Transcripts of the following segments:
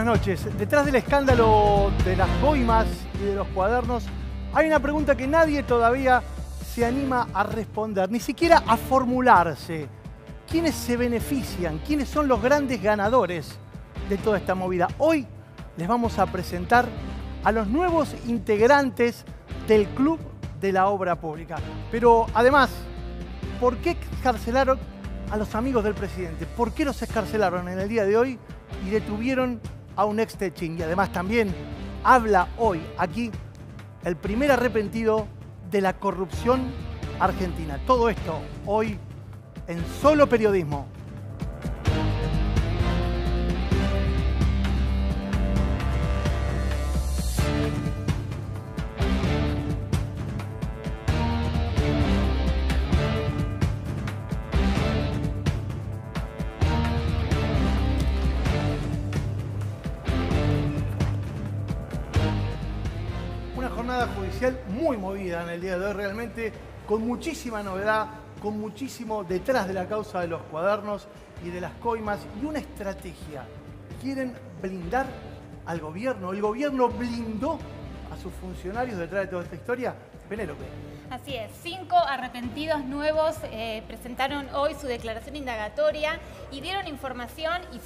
Buenas noches. Detrás del escándalo de las coimas y de los cuadernos, hay una pregunta que nadie todavía se anima a responder, ni siquiera a formularse. ¿Quiénes se benefician? ¿Quiénes son los grandes ganadores de toda esta movida? Hoy les vamos a presentar a los nuevos integrantes del Club de la Obra Pública. Pero además, ¿por qué excarcelaron a los amigos del presidente? ¿Por qué los excarcelaron en el día de hoy y detuvieron a un ex Techín? Y además también habla hoy aquí el primer arrepentido de la corrupción argentina. Todo esto hoy en Solo Periodismo. Una jornada judicial muy movida en el día de hoy, realmente con muchísima novedad, con muchísimo detrás de la causa de los cuadernos y de las coimas y una estrategia. Quieren blindar al gobierno. El gobierno blindó a sus funcionarios detrás de toda esta historia. Penélope. Así es, 5 arrepentidos nuevos presentaron hoy su declaración indagatoria y dieron información y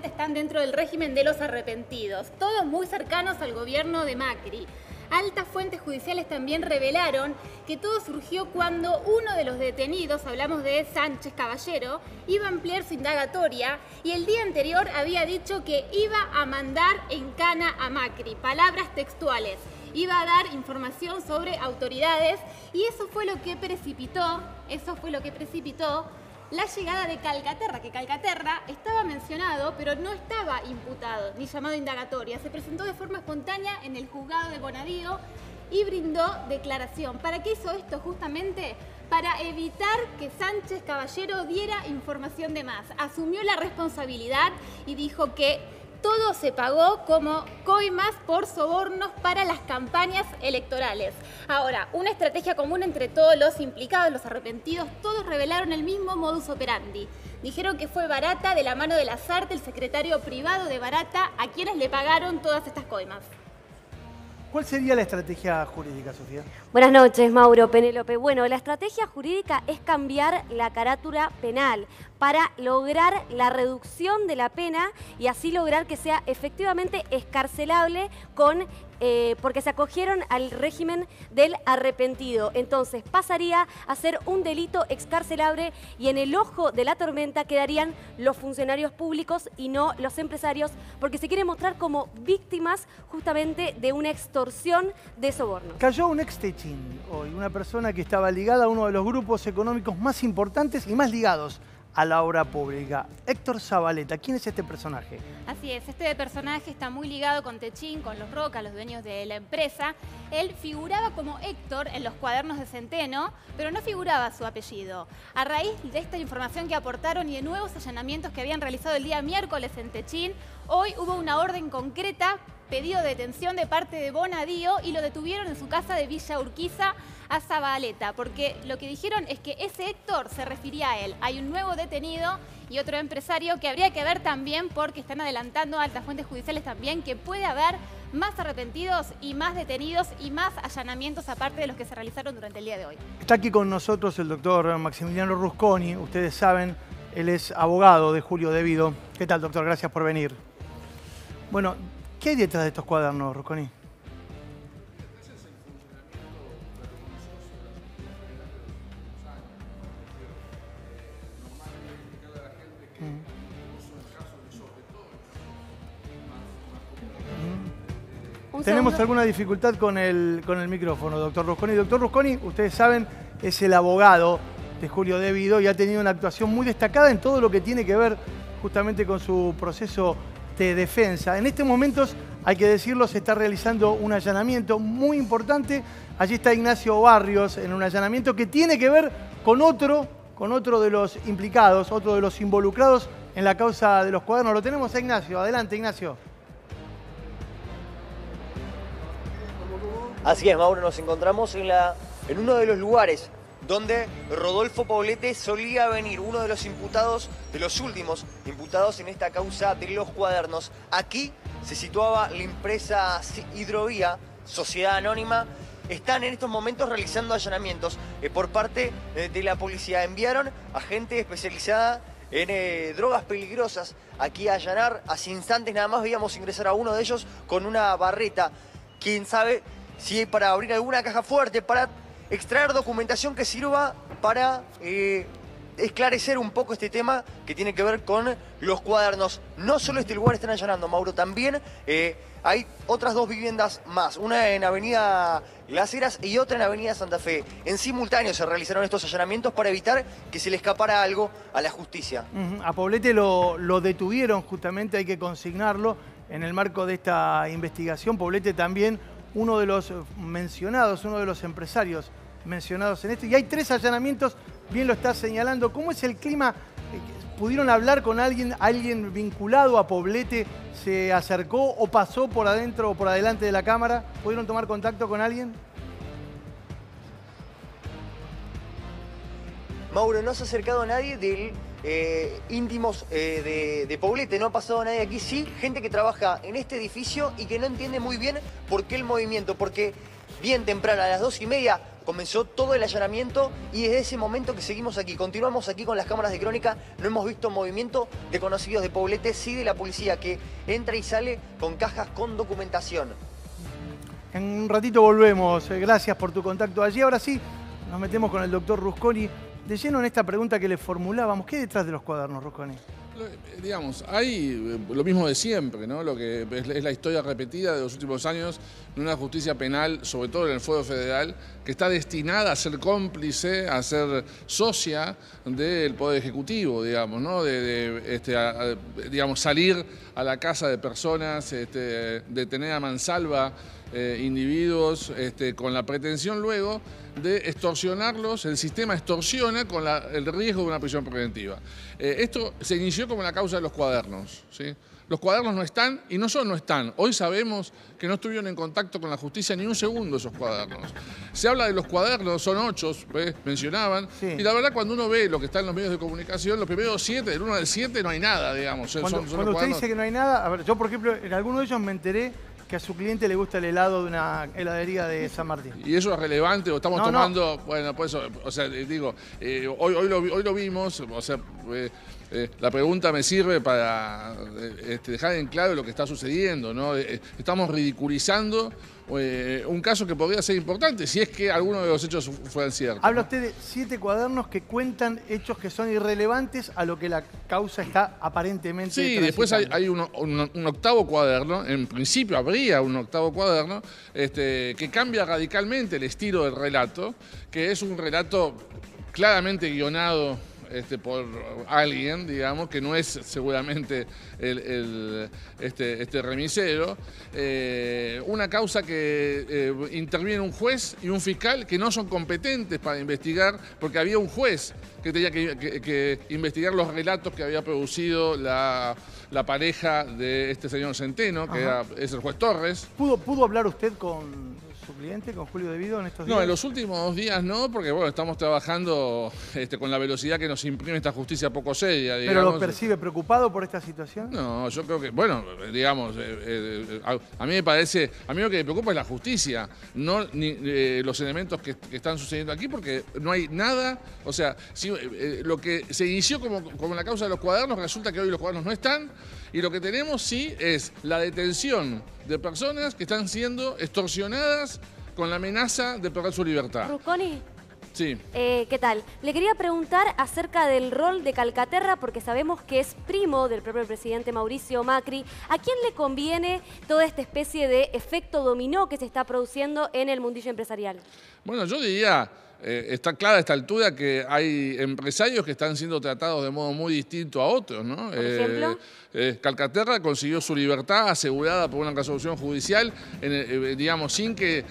están dentro del régimen de los arrepentidos, todos muy cercanos al gobierno de Macri. Altas fuentes judiciales también revelaron que todo surgió cuando uno de los detenidos, hablamos de Sánchez Caballero, iba a ampliar su indagatoria y el día anterior había dicho que iba a mandar en cana a Macri, palabras textuales. Iba a dar información sobre autoridades y eso fue lo que precipitó la llegada de Calcaterra, que Calcaterra estaba mencionado, pero no estaba imputado ni llamado a indagatoria. Se presentó de forma espontánea en el juzgado de Bonadío y brindó declaración. ¿Para qué hizo esto? Justamente para evitar que Sánchez Caballero diera información de más. Asumió la responsabilidad y dijo que todo se pagó como coimas por sobornos para las campañas electorales. Ahora, una estrategia común entre todos los implicados, los arrepentidos, todos revelaron el mismo modus operandi. Dijeron que fue Barata, de la mano de Lasarte, el secretario privado de Barata, a quienes le pagaron todas estas coimas. ¿Cuál sería la estrategia jurídica, Sofía? Buenas noches, Mauro, Penélope. Bueno, la estrategia jurídica es cambiar la carátula penal para lograr la reducción de la pena y así lograr que sea efectivamente excarcelable porque se acogieron al régimen del arrepentido. Entonces pasaría a ser un delito excarcelable y en el ojo de la tormenta quedarían los funcionarios públicos y no los empresarios, porque se quiere mostrar como víctimas justamente de una extorsión de sobornos. Cayó un ex Techín hoy, una persona que estaba ligada a uno de los grupos económicos más importantes y más ligados a la obra pública. Héctor Zabaleta, ¿quién es este personaje? Así es, este personaje está muy ligado con Techín, con los Roca, los dueños de la empresa. Él figuraba como Héctor en los cuadernos de Centeno, pero no figuraba su apellido. A raíz de esta información que aportaron y de nuevos allanamientos que habían realizado el día miércoles en Techín, hoy hubo una orden concreta, pedido de detención de parte de Bonadío y lo detuvieron en su casa de Villa Urquiza a Zabaleta, porque lo que dijeron es que ese Héctor se refería a él. Hay un nuevo detenido y otro empresario que habría que ver también, porque están adelantando altas fuentes judiciales también, que puede haber más arrepentidos y más detenidos y más allanamientos aparte de los que se realizaron durante el día de hoy. Está aquí con nosotros el doctor Maximiliano Rusconi. Ustedes saben, él es abogado de Julio Devido. ¿Qué tal, doctor? Gracias por venir. Bueno, ¿qué hay detrás de estos cuadernos, Rusconi? Tenemos alguna dificultad con el micrófono, doctor Rusconi. Doctor Rusconi, ustedes saben, es el abogado de Julio Devido y ha tenido una actuación muy destacada en todo lo que tiene que ver justamente con su proceso de defensa. En estos momentos, hay que decirlo, se está realizando un allanamiento muy importante. Allí está Ignacio Barrios en un allanamiento que tiene que ver con otro de los implicados, otro de los involucrados en la causa de los cuadernos. Lo tenemos a Ignacio. Adelante, Ignacio. Así es, Mauro, nos encontramos en uno de los lugares donde Rodolfo Poblete solía venir, uno de los imputados, de los últimos imputados en esta causa de los cuadernos. Aquí se situaba la empresa Hidrovía, sociedad anónima. Están en estos momentos realizando allanamientos por parte de la policía. Enviaron a gente especializada en drogas peligrosas aquí a allanar. Hace instantes nada más veíamos ingresar a uno de ellos con una barreta. Quién sabe si para abrir alguna caja fuerte, para extraer documentación que sirva para esclarecer un poco este tema que tiene que ver con los cuadernos. No solo este lugar están allanando, Mauro, también hay otras dos viviendas más, una en Avenida Las Heras y otra en Avenida Santa Fe. En simultáneo se realizaron estos allanamientos para evitar que se le escapara algo a la justicia. A Poblete lo detuvieron justamente, hay que consignarlo, en el marco de esta investigación. Poblete también, uno de los mencionados, uno de los empresarios mencionados en esto. Y hay 3 allanamientos, bien lo está señalando. ¿Cómo es el clima? ¿Pudieron hablar con alguien vinculado a Poblete? ¿Se acercó o pasó por adentro o por adelante de la cámara? ¿Pudieron tomar contacto con alguien? Mauro, no se ha acercado a nadie del íntimos de Poblete, no ha pasado nadie aquí. Sí, gente que trabaja en este edificio y que no entiende muy bien por qué el movimiento, porque bien temprano, a las 2:30, comenzó todo el allanamiento y desde ese momento que seguimos aquí, continuamos aquí con las cámaras de crónica, no hemos visto movimiento de conocidos de Poblete, sí de la policía que entra y sale con cajas con documentación. En un ratito volvemos, gracias por tu contacto allí. Ahora sí, nos metemos con el doctor Rusconi de lleno en esta pregunta que le formulábamos. ¿Qué hay detrás de los cuadernos, Rusconi? Digamos, hay lo mismo de siempre, ¿no? Lo que es la historia repetida de los últimos años de una justicia penal, sobre todo en el Fuero Federal, que está destinada a ser cómplice, a ser socia del Poder Ejecutivo, digamos, ¿no? Digamos, salir a la casa de personas, detener a mansalva individuos con la pretensión luego de extorsionarlos. El sistema extorsiona con el riesgo de una prisión preventiva. Esto se inició como la causa de los cuadernos, ¿sí? Los cuadernos no están, y no solo no están, hoy sabemos que no estuvieron en contacto con la justicia ni un segundo esos cuadernos. Se habla de los cuadernos, son 8, mencionaban, sí. Y la verdad cuando uno ve lo que está en los medios de comunicación, los primeros 7, del 1 al 7 no hay nada, digamos. Cuando usted dice que no hay nada, a ver, yo por ejemplo, en alguno de ellos me enteré que a su cliente le gusta el helado de una heladería de San Martín. ¿Y eso es relevante o estamos tomando? No. Bueno, pues, o sea, digo, hoy lo vimos, o sea, la pregunta me sirve para dejar en claro lo que está sucediendo, ¿no? Estamos ridiculizando un caso que podría ser importante, si es que alguno de los hechos fueran ciertos. Habla usted de 7 cuadernos que cuentan hechos que son irrelevantes a lo que la causa está aparentemente transitando. Después hay un 8º cuaderno, en principio habría un 8º cuaderno, que cambia radicalmente el estilo del relato, que es un relato claramente guionado por alguien, digamos, que no es seguramente este remisero, una causa que interviene un juez y un fiscal que no son competentes para investigar, porque había un juez que tenía que investigar los relatos que había producido la pareja de este señor Centeno, que es el juez Torres. ¿Pudo hablar usted con su cliente, con Julio Devido, en estos días? No, en los últimos días no, porque bueno, estamos trabajando con la velocidad que nos imprime esta justicia poco seria, digamos. ¿Pero lo percibe preocupado por esta situación? No, yo creo que, bueno, digamos, a mí me parece, a mí lo que me preocupa es la justicia, no los elementos que están sucediendo aquí, porque no hay nada, o sea, lo que se inició como la causa de los cuadernos, resulta que hoy los cuadernos no están, y lo que tenemos sí es la detención de personas que están siendo extorsionadas con la amenaza de perder su libertad. Rusconi. Sí. ¿Qué tal? Le quería preguntar acerca del rol de Calcaterra, porque sabemos que es primo del propio presidente Mauricio Macri. ¿A quién le conviene toda esta especie de efecto dominó que se está produciendo en el mundillo empresarial? Bueno, yo diría, está clara a esta altura que hay empresarios que están siendo tratados de modo muy distinto a otros, ¿no? ¿Por ejemplo? Calcaterra consiguió su libertad asegurada por una resolución judicial, digamos, sin que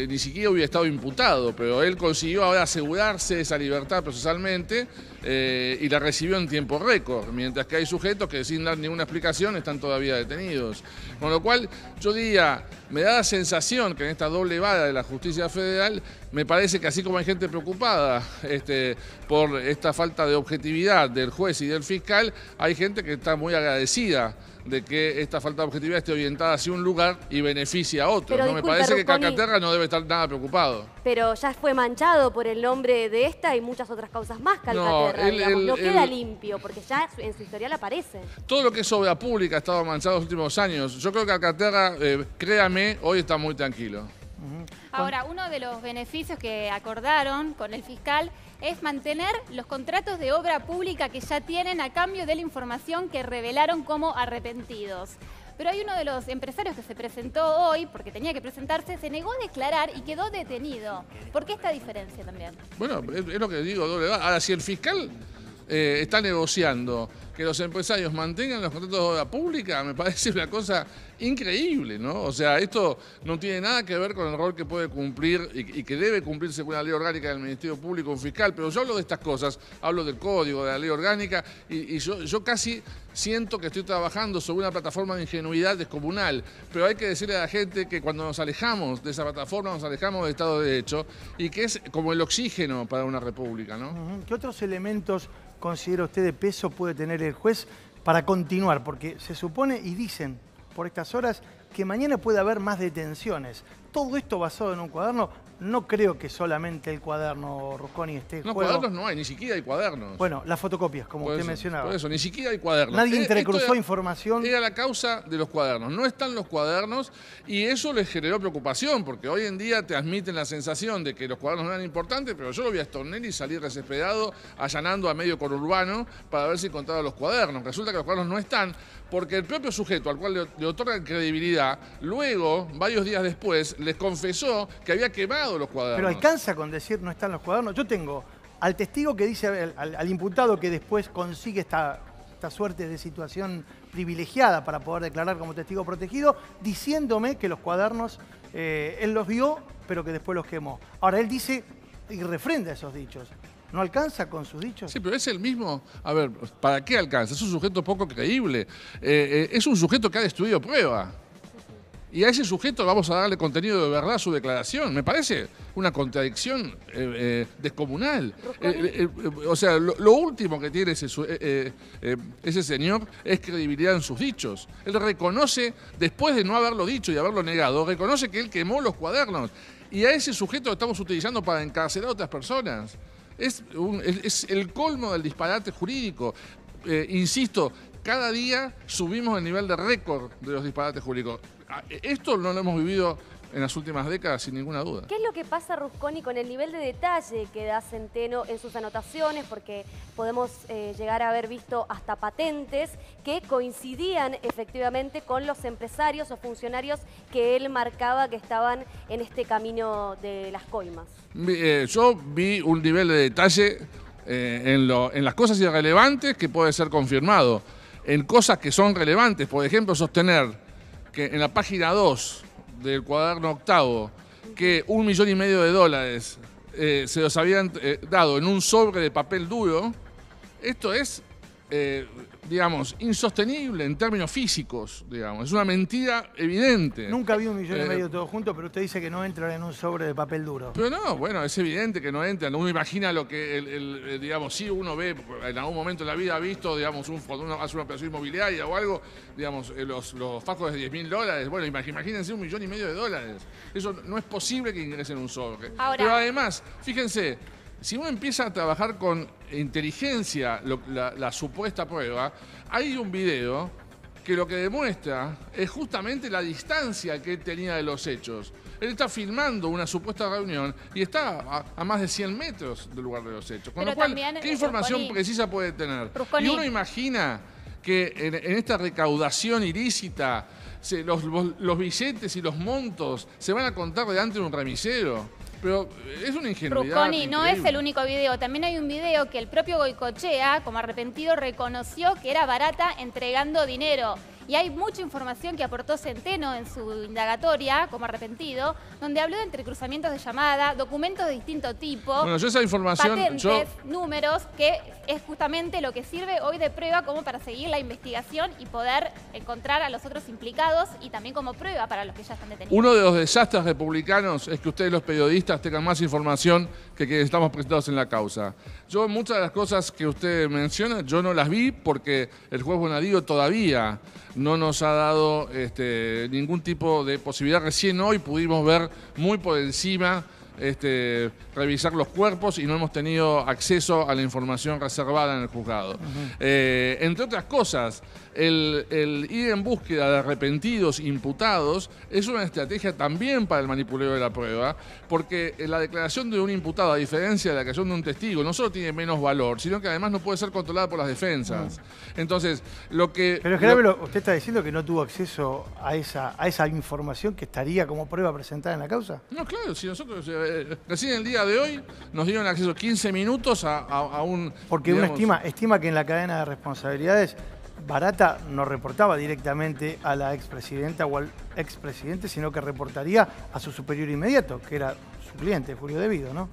ni siquiera hubiera estado imputado, pero él consiguió ahora asegurarse esa libertad procesalmente y la recibió en tiempo récord, mientras que hay sujetos que sin dar ninguna explicación están todavía detenidos. Con lo cual, yo diría, me da la sensación que en esta doble vara de la justicia federal, me parece que así como hay gente preocupada por esta falta de objetividad del juez y del fiscal, hay gente que está muy agradecida de que esta falta de objetividad esté orientada hacia un lugar y beneficie a otro. Pero, ¿no? disculpe, Me parece que Rusconi, Calcaterra no debe estar nada preocupado. Pero ya fue manchado por el nombre de esta y muchas otras causas más, Calcaterra. No queda limpio, porque ya en su historial aparece. Todo lo que es obra pública ha estado manchado en los últimos años. Yo creo que Calcaterra, créame, hoy está muy tranquilo. Ahora, uno de los beneficios que acordaron con el fiscal es mantener los contratos de obra pública que ya tienen a cambio de la información que revelaron como arrepentidos. Pero hay uno de los empresarios que se presentó hoy, porque tenía que presentarse, se negó a declarar y quedó detenido. ¿Por qué esta diferencia también? Bueno, es lo que digo, doble vara. Ahora, si el fiscal está negociando que los empresarios mantengan los contratos de obra pública, me parece una cosa increíble, ¿no? O sea, esto no tiene nada que ver con el rol que puede cumplir y que debe cumplir según la ley orgánica del Ministerio Público un fiscal, pero yo hablo de estas cosas, hablo del código, de la ley orgánica, y yo casi siento que estoy trabajando sobre una plataforma de ingenuidad descomunal, pero hay que decirle a la gente que cuando nos alejamos de esa plataforma, nos alejamos del Estado de Derecho, y que es como el oxígeno para una república, ¿no? ¿Qué otros elementos considera usted de peso puede tener el juez para continuar? Porque se supone y dicen por estas horas que mañana puede haber más detenciones. Todo esto basado en un cuaderno. No creo que solamente el cuaderno, Rusconi, esté en juego. No, cuadernos no hay, ni siquiera hay cuadernos. Bueno, las fotocopias, como usted mencionaba. Por eso, ni siquiera hay cuadernos. Nadie entrecruzó información. Era la causa de los cuadernos. No están los cuadernos y eso les generó preocupación, porque hoy en día transmiten la sensación de que los cuadernos no eran importantes, pero yo lo vi a Stornelli salir desesperado, allanando a medio conurbano para ver si encontraba los cuadernos. Resulta que los cuadernos no están, porque el propio sujeto al cual le otorgan credibilidad, luego, varios días después, les confesó que había quemado los cuadernos. Pero alcanza con decir no están los cuadernos. Yo tengo al testigo que dice, al imputado que después consigue esta suerte de situación privilegiada para poder declarar como testigo protegido, diciéndome que los cuadernos él los vio, pero que después los quemó. Ahora, él dice y refrenda esos dichos. ¿No alcanza con sus dichos? Sí, pero es el mismo. A ver, ¿para qué alcanza? Es un sujeto poco creíble. Es un sujeto que ha destruido prueba. Y a ese sujeto vamos a darle contenido de verdad a su declaración. Me parece una contradicción descomunal. O sea, lo último que tiene ese señor es credibilidad en sus dichos. Él reconoce, después de no haberlo dicho y haberlo negado, reconoce que él quemó los cuadernos. Y a ese sujeto lo estamos utilizando para encarcelar a otras personas. Es el colmo del disparate jurídico. Insisto, cada día subimos el nivel de récord de los disparates jurídicos. Esto no lo hemos vivido en las últimas décadas, sin ninguna duda. ¿Qué es lo que pasa, Rusconi, con el nivel de detalle que da Centeno en sus anotaciones? Porque podemos llegar a haber visto hasta patentes que coincidían efectivamente con los empresarios o funcionarios que él marcaba que estaban en este camino de las coimas. Yo vi un nivel de detalle en las cosas irrelevantes que puede ser confirmado. En cosas que son relevantes, por ejemplo, sostener que en la página 2 del cuaderno octavo, que $1,5 millones se los habían dado en un sobre de papel duro, esto es, digamos, insostenible en términos físicos, digamos. Es una mentira evidente. Nunca vi $1,5 millones todos juntos, pero usted dice que no entran en un sobre de papel duro. Pero no, bueno, es evidente que no entran. Uno imagina lo que, digamos, si uno ve, en algún momento de la vida ha visto, digamos, cuando uno hace una operación inmobiliaria o algo, digamos, los fajos de $10.000, bueno, imagínense $1,5 millones. Eso no es posible que ingrese en un sobre. Ahora, pero además, fíjense, si uno empieza a trabajar con inteligencia la supuesta prueba, hay un video que lo que demuestra es justamente la distancia que él tenía de los hechos. Él está filmando una supuesta reunión y está a más de 100 metros del lugar de los hechos. Con lo cual, también, ¿qué información Rusconi, precisa puede tener? Rusconi. Y uno imagina que en esta recaudación ilícita los billetes y los montos se van a contar delante de un remisero. Pero es una ingenuidad Rusconi, no es increíble. el único video. También hay un video que el propio Goicoechea, como arrepentido, reconoció que era Barata entregando dinero. Y hay mucha información que aportó Centeno en su indagatoria, como arrepentido, donde habló de entrecruzamientos de llamada, documentos de distinto tipo, Bueno, yo esa información... patentes, números, que es justamente lo que sirve hoy de prueba como para seguir la investigación y poder encontrar a los otros implicados y también como prueba para los que ya están detenidos. Uno de los desastres republicanos es que ustedes los periodistas tengan más información que estamos presentados en la causa. Yo muchas de las cosas que usted menciona, yo no las vi porque el juez Bonadío todavía no nos ha dado ningún tipo de posibilidad. Recién hoy pudimos ver muy por encima revisar los cuerpos y no hemos tenido acceso a la información reservada en el juzgado. Entre otras cosas, el ir en búsqueda de arrepentidos imputados es una estrategia también para el manipuleo de la prueba, porque la declaración de un imputado, a diferencia de la declaración de un testigo, no solo tiene menos valor, sino que además no puede ser controlada por las defensas. Entonces, lo que... Pero generalmente usted está diciendo que no tuvo acceso a esa información que estaría como prueba presentada en la causa. No, claro, si nosotros recién el día de hoy nos dieron acceso 15 minutos a un... Porque digamos, uno estima que en la cadena de responsabilidades Barata no reportaba directamente a la expresidenta o al expresidente, sino que reportaría a su superior inmediato, que era su cliente, Julio Devido, ¿no?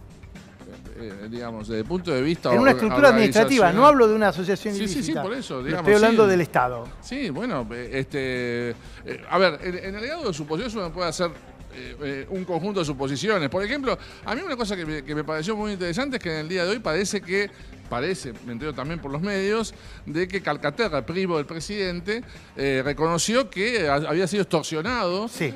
digamos, desde el punto de vista... En una estructura administrativa, no hablo de una asociación Sí, ilícita. sí, por eso, digamos. Estoy hablando sí. del Estado. Sí, bueno, a ver, en el grado de suposiciones uno puede hacer un conjunto de suposiciones. Por ejemplo, a mí una cosa que me pareció muy interesante es que en el día de hoy me entero también por los medios, de que Calcaterra, primo del presidente, reconoció que había sido extorsionado. Sí.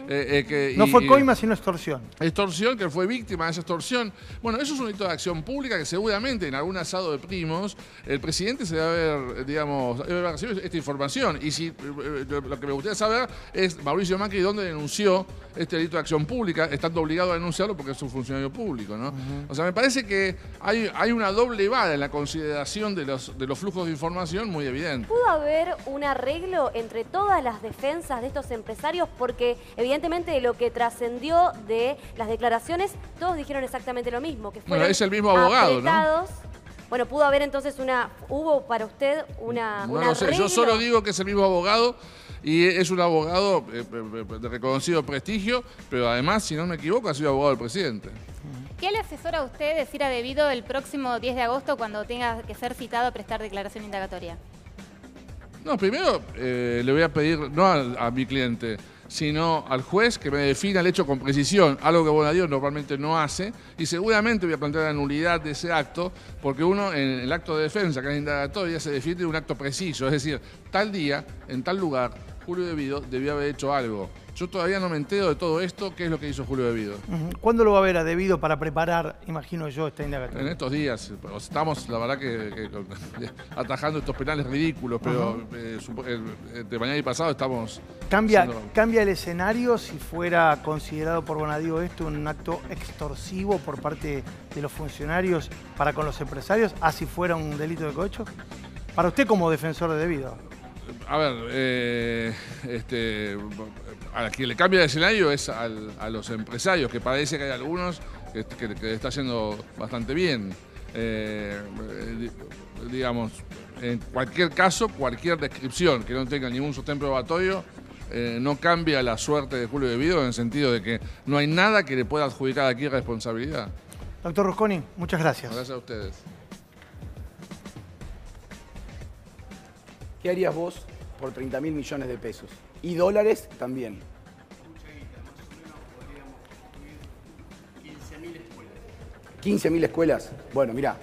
No fue coima, sino extorsión. Extorsión, que fue víctima de esa extorsión. Bueno, eso es un hito de acción pública que seguramente en algún asado de primos el presidente se debe haber, digamos, debe haber recibido esta información. Y si lo que me gustaría saber es Mauricio Macri dónde denunció este delito de acción pública, estando obligado a denunciarlo porque es un funcionario público, ¿no? O sea, me parece que hay una doble vara en la consideración de los flujos de información muy evidente. ¿Pudo haber un arreglo entre todas las defensas de estos empresarios? Porque evidentemente de lo que trascendió de las declaraciones, todos dijeron exactamente lo mismo, que fueron es el mismo abogado, apretados. ¿No? Bueno, pudo haber entonces ¿hubo para usted una No lo sé, yo solo digo que es el mismo abogado y es un abogado de reconocido prestigio, pero además, si no me equivoco, ha sido abogado del presidente. ¿Qué le asesora a usted decir a Devido el próximo 10 de agosto cuando tenga que ser citado a prestar declaración indagatoria? No, primero le voy a pedir, no a mi cliente, sino al juez que me defina el hecho con precisión, algo que Bonadío normalmente no hace, y seguramente voy a plantear la nulidad de ese acto, porque uno en el acto de defensa, que es la indagatoria, se define un acto preciso, es decir, tal día, en tal lugar, Julio Devido debió haber hecho algo. Yo todavía no me entero de todo esto, qué es lo que hizo Julio Devido. ¿Cuándo lo va a ver a Devido para preparar, imagino yo, esta indagatoria? En estos días, estamos, la verdad, que atajando estos penales ridículos, pero de mañana y pasado estamos... ¿Cambia el escenario si fuera considerado por Bonadío esto un acto extorsivo por parte de los funcionarios para con los empresarios, así fuera un delito de cohecho? Para usted como defensor de Devido. A ver, a quien le cambia el escenario es a los empresarios, que parece que hay algunos que le está yendo bastante bien. Digamos, en cualquier caso, cualquier descripción que no tenga ningún sostén probatorio no cambia la suerte de Julio Devido en el sentido de que no hay nada que le pueda adjudicar aquí responsabilidad. Doctor Rusconi, muchas gracias. Gracias a ustedes. ¿Qué harías vos por 30.000 millones de pesos? Y dólares también. 15.000 escuelas. Bueno, mirá,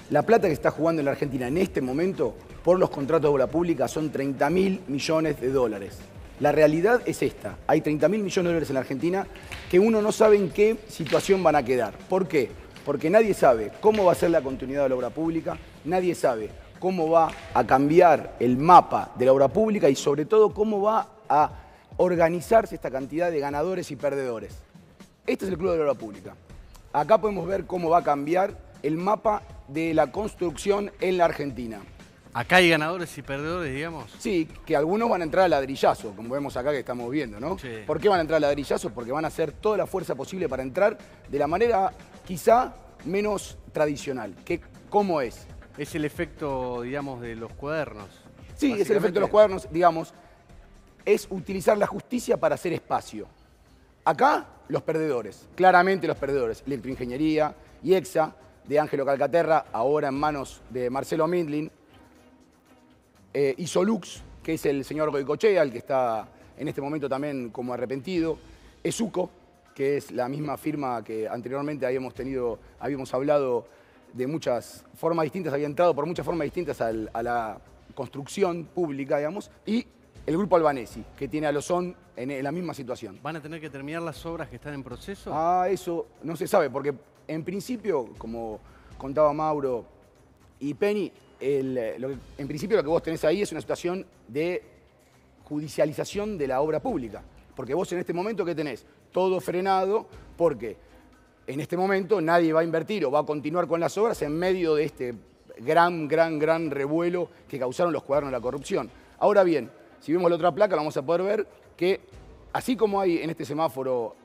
la plata que está jugando en la Argentina en este momento por los contratos de obra pública son 30.000 millones de dólares. La realidad es esta. Hay 30.000 millones de dólares en la Argentina que uno no sabe en qué situación van a quedar. ¿Por qué? Porque nadie sabe cómo va a ser la continuidad de la obra pública, nadie sabe cómo va a cambiar el mapa de la obra pública y sobre todo cómo va a organizarse esta cantidad de ganadores y perdedores. Este es el Club de la Obra Pública. Acá podemos ver cómo va a cambiar el mapa de la construcción en la Argentina. Acá hay ganadores y perdedores, digamos. Sí, que algunos van a entrar a ladrillazo, como vemos acá que estamos viendo, ¿no? Sí. ¿Por qué van a entrar a ladrillazo? Porque van a hacer toda la fuerza posible para entrar de la manera quizá menos tradicional. ¿Cómo es? Es el efecto, digamos, de los cuadernos. Sí, es el efecto de los cuadernos, digamos, es utilizar la justicia para hacer espacio. Acá, los perdedores, claramente los perdedores. Electroingeniería, IEXA, de Ángelo Calcaterra, ahora en manos de Marcelo Mindlin. Isolux, que es el señor Goicoechea, el que está en este momento también como arrepentido. Esuco, que es la misma firma que anteriormente habíamos hablado de muchas formas distintas, había entrado por muchas formas distintas a la construcción pública, digamos, y el grupo Albanesi, que tiene a Lozón en la misma situación. ¿Van a tener que terminar las obras que están en proceso? Eso no se sabe, porque en principio, como contaba Mauro y Penny, en principio lo que vos tenés ahí es una situación de judicialización de la obra pública. Porque vos en este momento, ¿qué tenés? Todo frenado, porque en este momento nadie va a invertir o va a continuar con las obras en medio de este gran revuelo que causaron los cuadernos de la corrupción. Ahora bien, si vemos la otra placa, vamos a poder ver que así como hay en este semáforo,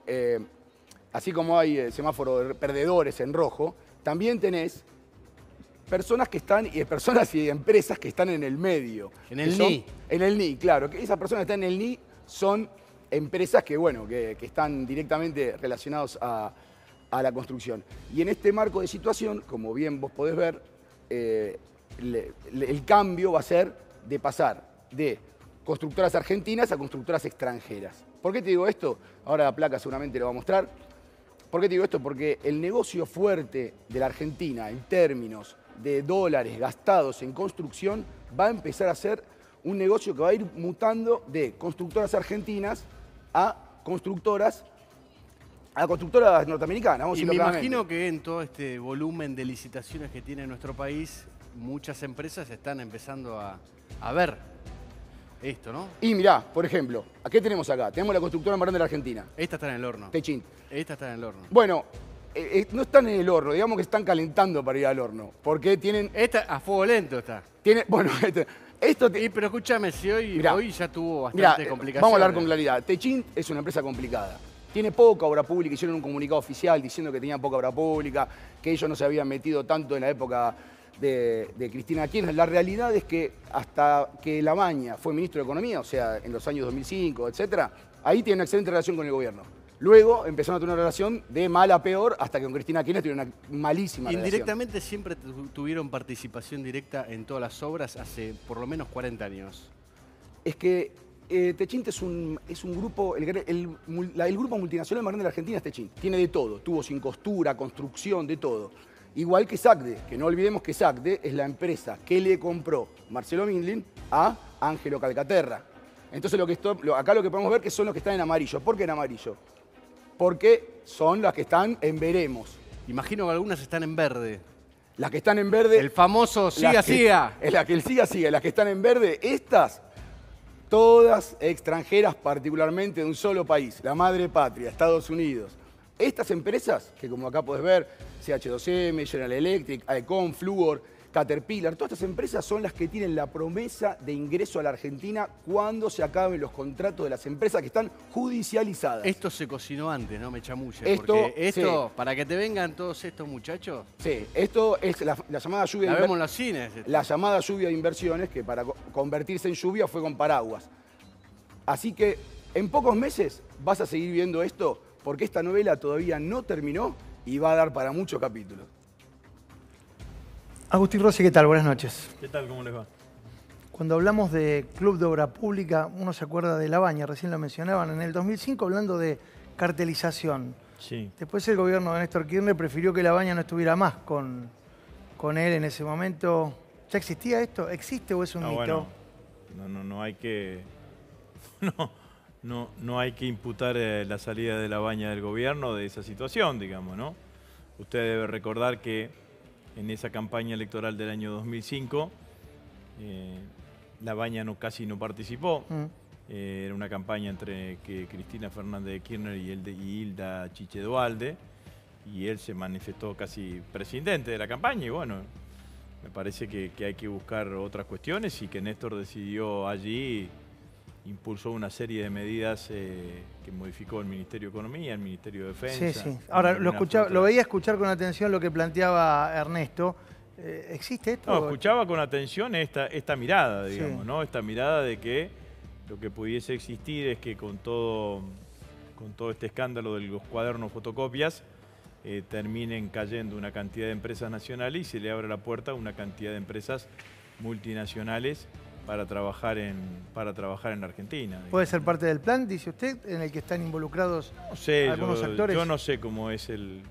semáforo de perdedores en rojo, también tenés personas y empresas que están en el medio. En el NI. En el NI, claro. Que esas personas que están en el NI son empresas que están directamente relacionadas a la construcción. Y en este marco de situación, como bien vos podés ver, el cambio va a ser de pasar de constructoras argentinas a constructoras extranjeras. ¿Por qué te digo esto? Ahora la placa seguramente lo va a mostrar. ¿Por qué te digo esto? Porque el negocio fuerte de la Argentina en términos de dólares gastados en construcción va a empezar a ser un negocio que va a ir mutando de constructoras argentinas a constructoras norteamericanas. Y me imagino que en todo este volumen de licitaciones que tiene nuestro país, muchas empresas están empezando a ver esto, ¿no? Y mirá, por ejemplo, ¿qué tenemos acá? Tenemos la constructora más grande de la Argentina. Esta está en el horno. Techint. Esta está en el horno. Bueno, no están en el horno, digamos que están calentando para ir al horno. Porque tienen... Esta a fuego lento está. Bueno, pero escúchame, si hoy ya tuvo bastante complicaciones. Vamos a hablar con claridad. Techint es una empresa complicada. Tiene poca obra pública, hicieron un comunicado oficial diciendo que tenían poca obra pública, que ellos no se habían metido tanto en la época de Cristina Kirchner. La realidad es que hasta que Labaña fue ministro de Economía, o sea, en los años 2005, etcétera, ahí tiene una excelente relación con el gobierno. Luego empezaron a tener una relación de mal a peor hasta que con Cristina Kirchner tuvieron una malísima Indirectamente relación. siempre tuvieron participación directa en todas las obras hace por lo menos 40 años. Es que Techint es un grupo, el grupo multinacional más grande de la Argentina es Techint. Tiene de todo, tubos sin costura, construcción, de todo. Igual que SACDE, que no olvidemos que SACDE es la empresa que le compró Marcelo Mindlin a Ángelo Calcaterra. Entonces acá lo que podemos ver que son los que están en amarillo. ¿Por qué en amarillo? Porque son las que están en veremos. Imagino que algunas están en verde. Las que están en verde... El famoso siga. Es la que el siga. Las que están en verde, estas, todas extranjeras, particularmente de un solo país, la madre patria, Estados Unidos. Estas empresas, que como acá podés ver, CH2M, General Electric, AECOM, Fluor, Caterpillar, todas estas empresas son las que tienen la promesa de ingreso a la Argentina cuando se acaben los contratos de las empresas que están judicializadas. Esto se cocinó antes, ¿no? Me chamulle. Esto, sí. Para que te vengan todos estos muchachos. Sí, esto es la llamada lluvia de inversiones. La vemos en los cines. La llamada lluvia de inversiones, que para convertirse en lluvia fue con paraguas. Así que en pocos meses vas a seguir viendo esto, porque esta novela todavía no terminó y va a dar para muchos capítulos. Agustín Rossi, ¿qué tal? Buenas noches. ¿Qué tal? ¿Cómo les va? Cuando hablamos de Club de Obra Pública, uno se acuerda de Labaña, recién lo mencionaban, en el 2005 hablando de cartelización. Sí. Después el gobierno de Néstor Kirchner prefirió que Labaña no estuviera más con él en ese momento. ¿Ya existía esto? ¿Existe o es un mito? Bueno, no hay que... No hay que imputar la salida de Labaña del gobierno de esa situación, digamos, ¿no? Usted debe recordar que en esa campaña electoral del año 2005, Labaña casi no participó. Era una campaña entre Cristina Fernández de Kirchner y Hilda Chiche Duhalde, y él se manifestó casi presidente de la campaña, y bueno, me parece que hay que buscar otras cuestiones y que Néstor decidió allí, impulsó una serie de medidas que modificó el Ministerio de Economía, el Ministerio de Defensa. Sí, sí. Ahora, lo veía escuchar con atención lo que planteaba Ernesto. ¿Existe esto? No, escuchaba con atención esta mirada, digamos, ¿no? Esta mirada de que lo que pudiese existir es que con todo este escándalo de los cuadernos fotocopias, terminen cayendo una cantidad de empresas nacionales y se le abre la puerta a una cantidad de empresas multinacionales para trabajar en la Argentina. Digamos. ¿Puede ser parte del plan, dice usted, en el que están involucrados algunos actores? Yo no sé cómo es el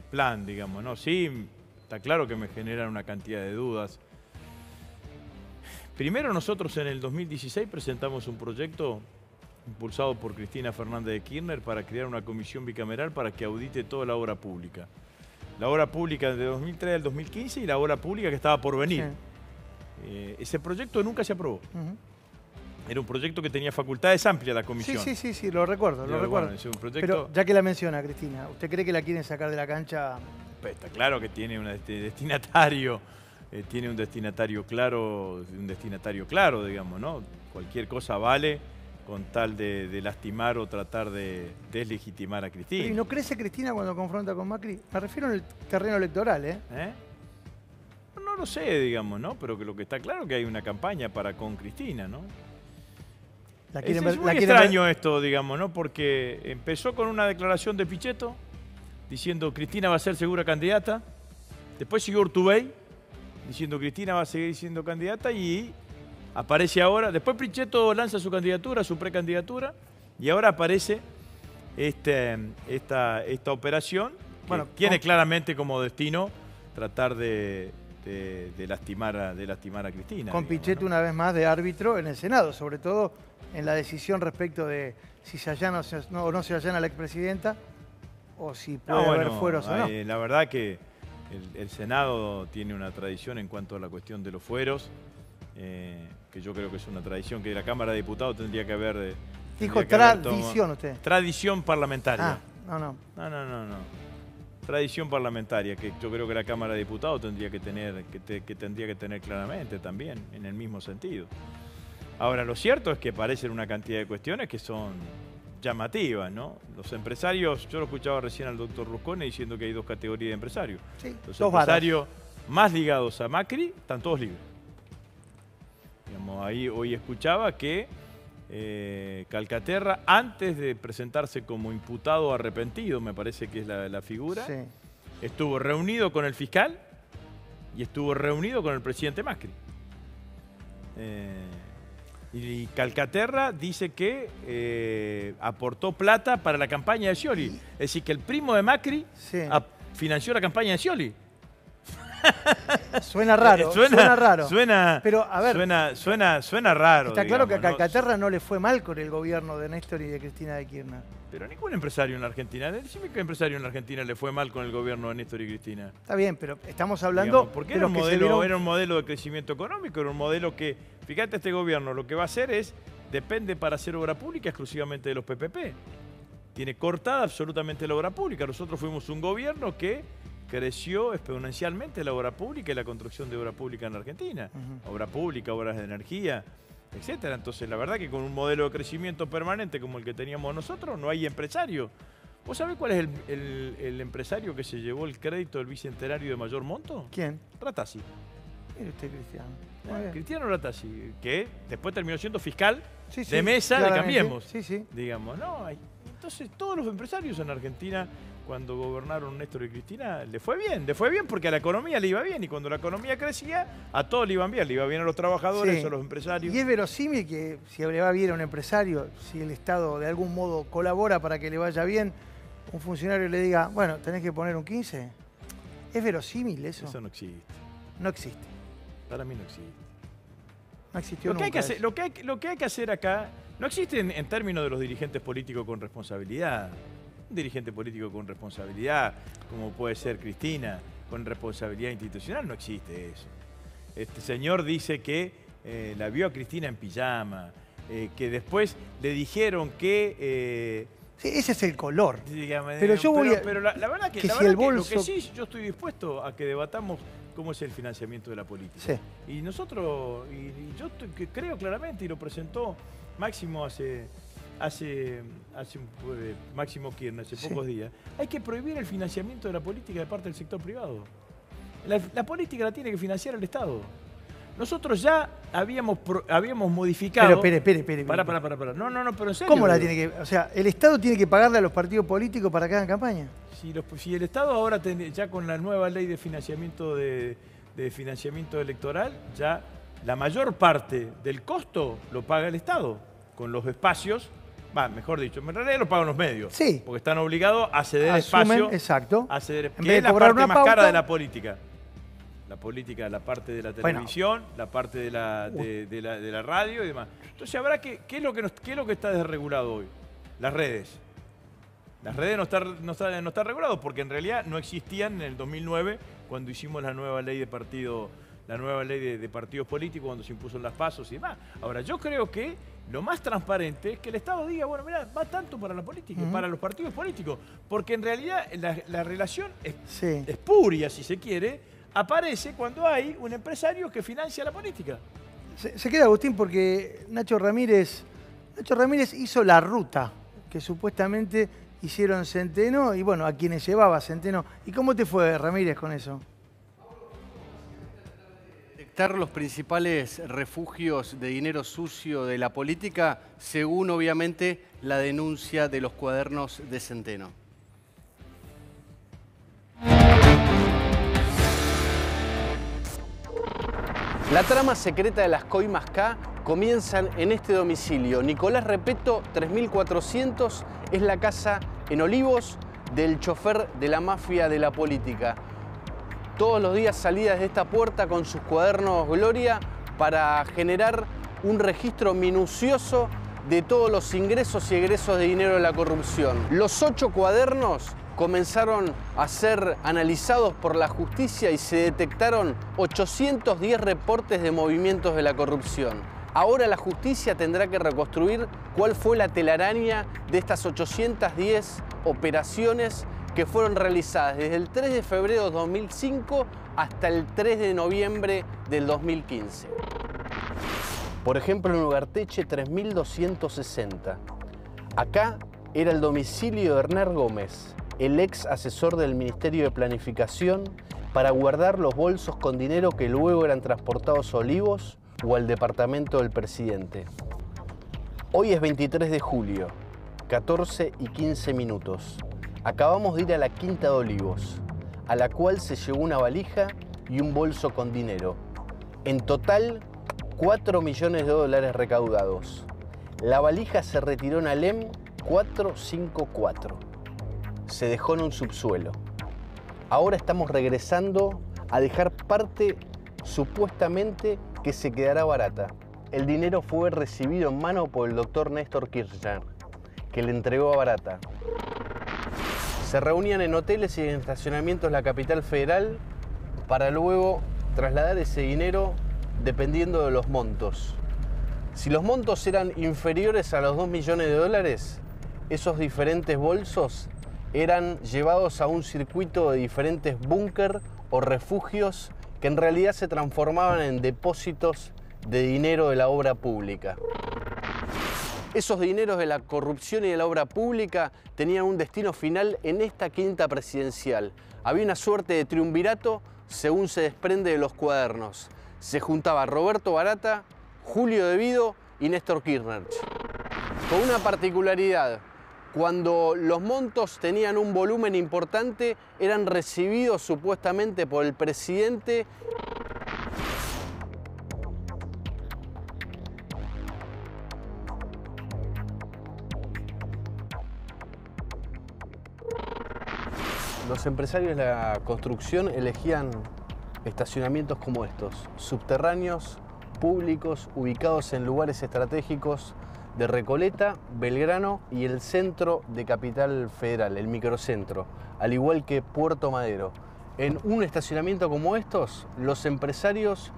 plan, digamos, ¿no? Sí, está claro que me generan una cantidad de dudas. Primero, nosotros en el 2016 presentamos un proyecto impulsado por Cristina Fernández de Kirchner para crear una comisión bicameral para que audite toda la obra pública. La obra pública de 2003 al 2015 y la obra pública que estaba por venir. Sí. Ese proyecto nunca se aprobó. Era un proyecto que tenía facultades amplias la comisión. Sí, lo recuerdo, lo recuerdo. Es un proyecto... Pero ya que la menciona, Cristina, ¿usted cree que la quieren sacar de la cancha? Pues está claro que tiene un destinatario, claro, digamos, ¿no? Cualquier cosa vale con tal de lastimar o tratar de deslegitimar a Cristina. ¿Y no crece Cristina cuando confronta con Macri? Me refiero en el terreno electoral, ¿eh? No lo sé, digamos, ¿no? Pero que lo que está claro es que hay una campaña con Cristina, ¿no? Es muy extraño esto, digamos, ¿no? Porque empezó con una declaración de Pichetto diciendo Cristina va a ser segura candidata. Después siguió Urtubey diciendo Cristina va a seguir siendo candidata y aparece ahora. Después Pichetto lanza su candidatura, su precandidatura y ahora aparece esta operación que tiene claramente como destino tratar de lastimar a Cristina. Con Pichetto, ¿no? Una vez más de árbitro en el Senado, sobre todo en la decisión respecto de si se allana o no se allana a la expresidenta o si puede haber fueros o no. La verdad que el Senado tiene una tradición en cuanto a la cuestión de los fueros, que yo creo que es una tradición que la Cámara de Diputados tendría que haber... Dijo tradición usted. Tradición parlamentaria. No. Tradición parlamentaria, que yo creo que la Cámara de Diputados tendría que tener claramente también, en el mismo sentido. Ahora, lo cierto es que aparecen una cantidad de cuestiones que son llamativas, ¿no? Los empresarios, yo lo escuchaba recién al doctor Rusconi diciendo que hay dos categorías de empresarios. Sí, los empresarios más ligados a Macri están todos libres. Digamos, ahí hoy escuchaba que Calcaterra, antes de presentarse como imputado arrepentido, me parece que es la figura, estuvo reunido con el fiscal y estuvo reunido con el presidente Macri. Y Calcaterra dice que aportó plata para la campaña de Scioli. Es decir, que el primo de Macri financió la campaña de Scioli. Suena raro, suena raro. Pero, a ver, suena raro. Está claro que a Calcaterra no le fue mal con el gobierno de Néstor y de Cristina de Kirchner. Pero ningún empresario en la Argentina, decime qué empresario en la Argentina le fue mal con el gobierno de Néstor y Cristina. Está bien, pero estamos hablando... Digamos, porque era un modelo de crecimiento económico, era un modelo que, fíjate, este gobierno lo que va a hacer depende para hacer obra pública exclusivamente de los PPP. Tiene cortada absolutamente la obra pública. Nosotros fuimos un gobierno que creció exponencialmente la obra pública y la construcción de obra pública en la Argentina. Obra pública, obras de energía, etcétera. Entonces, la verdad que con un modelo de crecimiento permanente como el que teníamos nosotros, no hay empresario. ¿Vos sabés cuál es el empresario que se llevó el crédito del bicentenario de mayor monto? ¿Quién? Ratazzi. Mire usted, Cristiano. Cristiano Ratazzi, que después terminó siendo fiscal de mesa de Cambiemos. Digamos, ¿no? Entonces, todos los empresarios en Argentina, cuando gobernaron Néstor y Cristina, le fue bien porque a la economía le iba bien y cuando la economía crecía, a todos le iban bien a los trabajadores, a los empresarios. Y es verosímil que si le va bien a un empresario, si el Estado de algún modo colabora para que le vaya bien, un funcionario le diga, bueno, tenés que poner un 15. ¿Es verosímil eso? Eso no existe. No existe. Para mí no existe. No existió lo que hay que hacer acá, no existe en términos de los dirigentes políticos con responsabilidad. Un dirigente político con responsabilidad, como puede ser Cristina, con responsabilidad institucional, no existe eso. Este señor dice que la vio a Cristina en pijama, que después le dijeron que... sí, ese es el color. Dígame, pero yo voy pero la verdad que, si lo que sí yo estoy dispuesto a que debatamos cómo es el financiamiento de la política. Sí. Y nosotros, y yo creo claramente, y lo presentó Máximo Máximo Kirchner hace pocos días, hay que prohibir el financiamiento de la política de parte del sector privado. La política la tiene que financiar el Estado. Nosotros ya habíamos modificado... Pero, espere. Para. No, pero en serio. ¿Cómo la tiene que...? O sea, ¿el Estado tiene que pagarle a los partidos políticos para que hagan campaña? Si el Estado ahora, ya con la nueva ley de financiamiento financiamiento electoral, ya la mayor parte del costo lo paga el Estado, con los espacios, mejor dicho, en realidad lo pagan los medios. Sí. Porque están obligados a ceder Asumen, espacio. exacto. A ceder, En que vez es de la cobrar parte una más cara pauta, de la política. La política, la parte de la televisión, la parte de la radio y demás. Entonces habrá ¿qué es lo que está desregulado hoy? Las redes. Las redes no está regulado porque en realidad no existían en el 2009 cuando hicimos la nueva ley de partidos políticos, cuando se impuso las pasos y demás. Ahora, yo creo que lo más transparente es que el Estado diga, bueno, mira, va tanto para la política, para los partidos políticos, porque en realidad la relación es puria, si se quiere, aparece cuando hay un empresario que financia la política. Se queda Agustín porque Nacho Ramírez hizo la ruta que supuestamente hicieron Centeno y bueno, a quienes llevaba Centeno. ¿Y cómo te fue, Ramírez, con eso? Detectar los principales refugios de dinero sucio de la política, según obviamente la denuncia de los cuadernos de Centeno. La trama secreta de las coimas K comienzan en este domicilio. Nicolás Repeto, 3400, es la casa en Olivos del chofer de la mafia de la política. Todos los días salía desde esta puerta con sus cuadernos Gloria para generar un registro minucioso de todos los ingresos y egresos de dinero de la corrupción. Los 8 cuadernos comenzaron a ser analizados por la justicia y se detectaron 810 reportes de movimientos de la corrupción. Ahora la justicia tendrá que reconstruir cuál fue la telaraña de estas 810 operaciones que fueron realizadas desde el 3 de febrero de 2005 hasta el 3 de noviembre del 2015. Por ejemplo, en Ugarteche 3260. Acá era el domicilio de Hernán Gómez, el ex asesor del Ministerio de Planificación, para guardar los bolsos con dinero que luego eran transportados a Olivos o al departamento del presidente. Hoy es 23 de julio, 14:15. Acabamos de ir a la Quinta de Olivos, a la cual se llevó una valija y un bolso con dinero. En total, 4 millones de dólares recaudados. La valija se retiró en Alem 454. Se dejó en un subsuelo. Ahora estamos regresando a dejar parte supuestamente que se quedará barata. El dinero fue recibido en mano por el doctor Néstor Kirchner, que le entregó a Barata. Se reunían en hoteles y en estacionamientos de la capital federal para luego trasladar ese dinero dependiendo de los montos. Si los montos eran inferiores a los 2 millones de dólares, esos diferentes bolsos eran llevados a un circuito de diferentes búnker o refugios que en realidad se transformaban en depósitos de dinero de la obra pública. Esos dineros de la corrupción y de la obra pública tenían un destino final en esta quinta presidencial. Había una suerte de triunvirato según se desprende de los cuadernos. Se juntaba Roberto Barata, Julio De Vido y Néstor Kirchner. Con una particularidad: cuando los montos tenían un volumen importante, eran recibidos supuestamente por el presidente. Los empresarios de la construcción elegían estacionamientos como estos, subterráneos, públicos, ubicados en lugares estratégicos de Recoleta, Belgrano y el centro de Capital Federal, el microcentro, al igual que Puerto Madero. En un estacionamiento como estos, los empresarios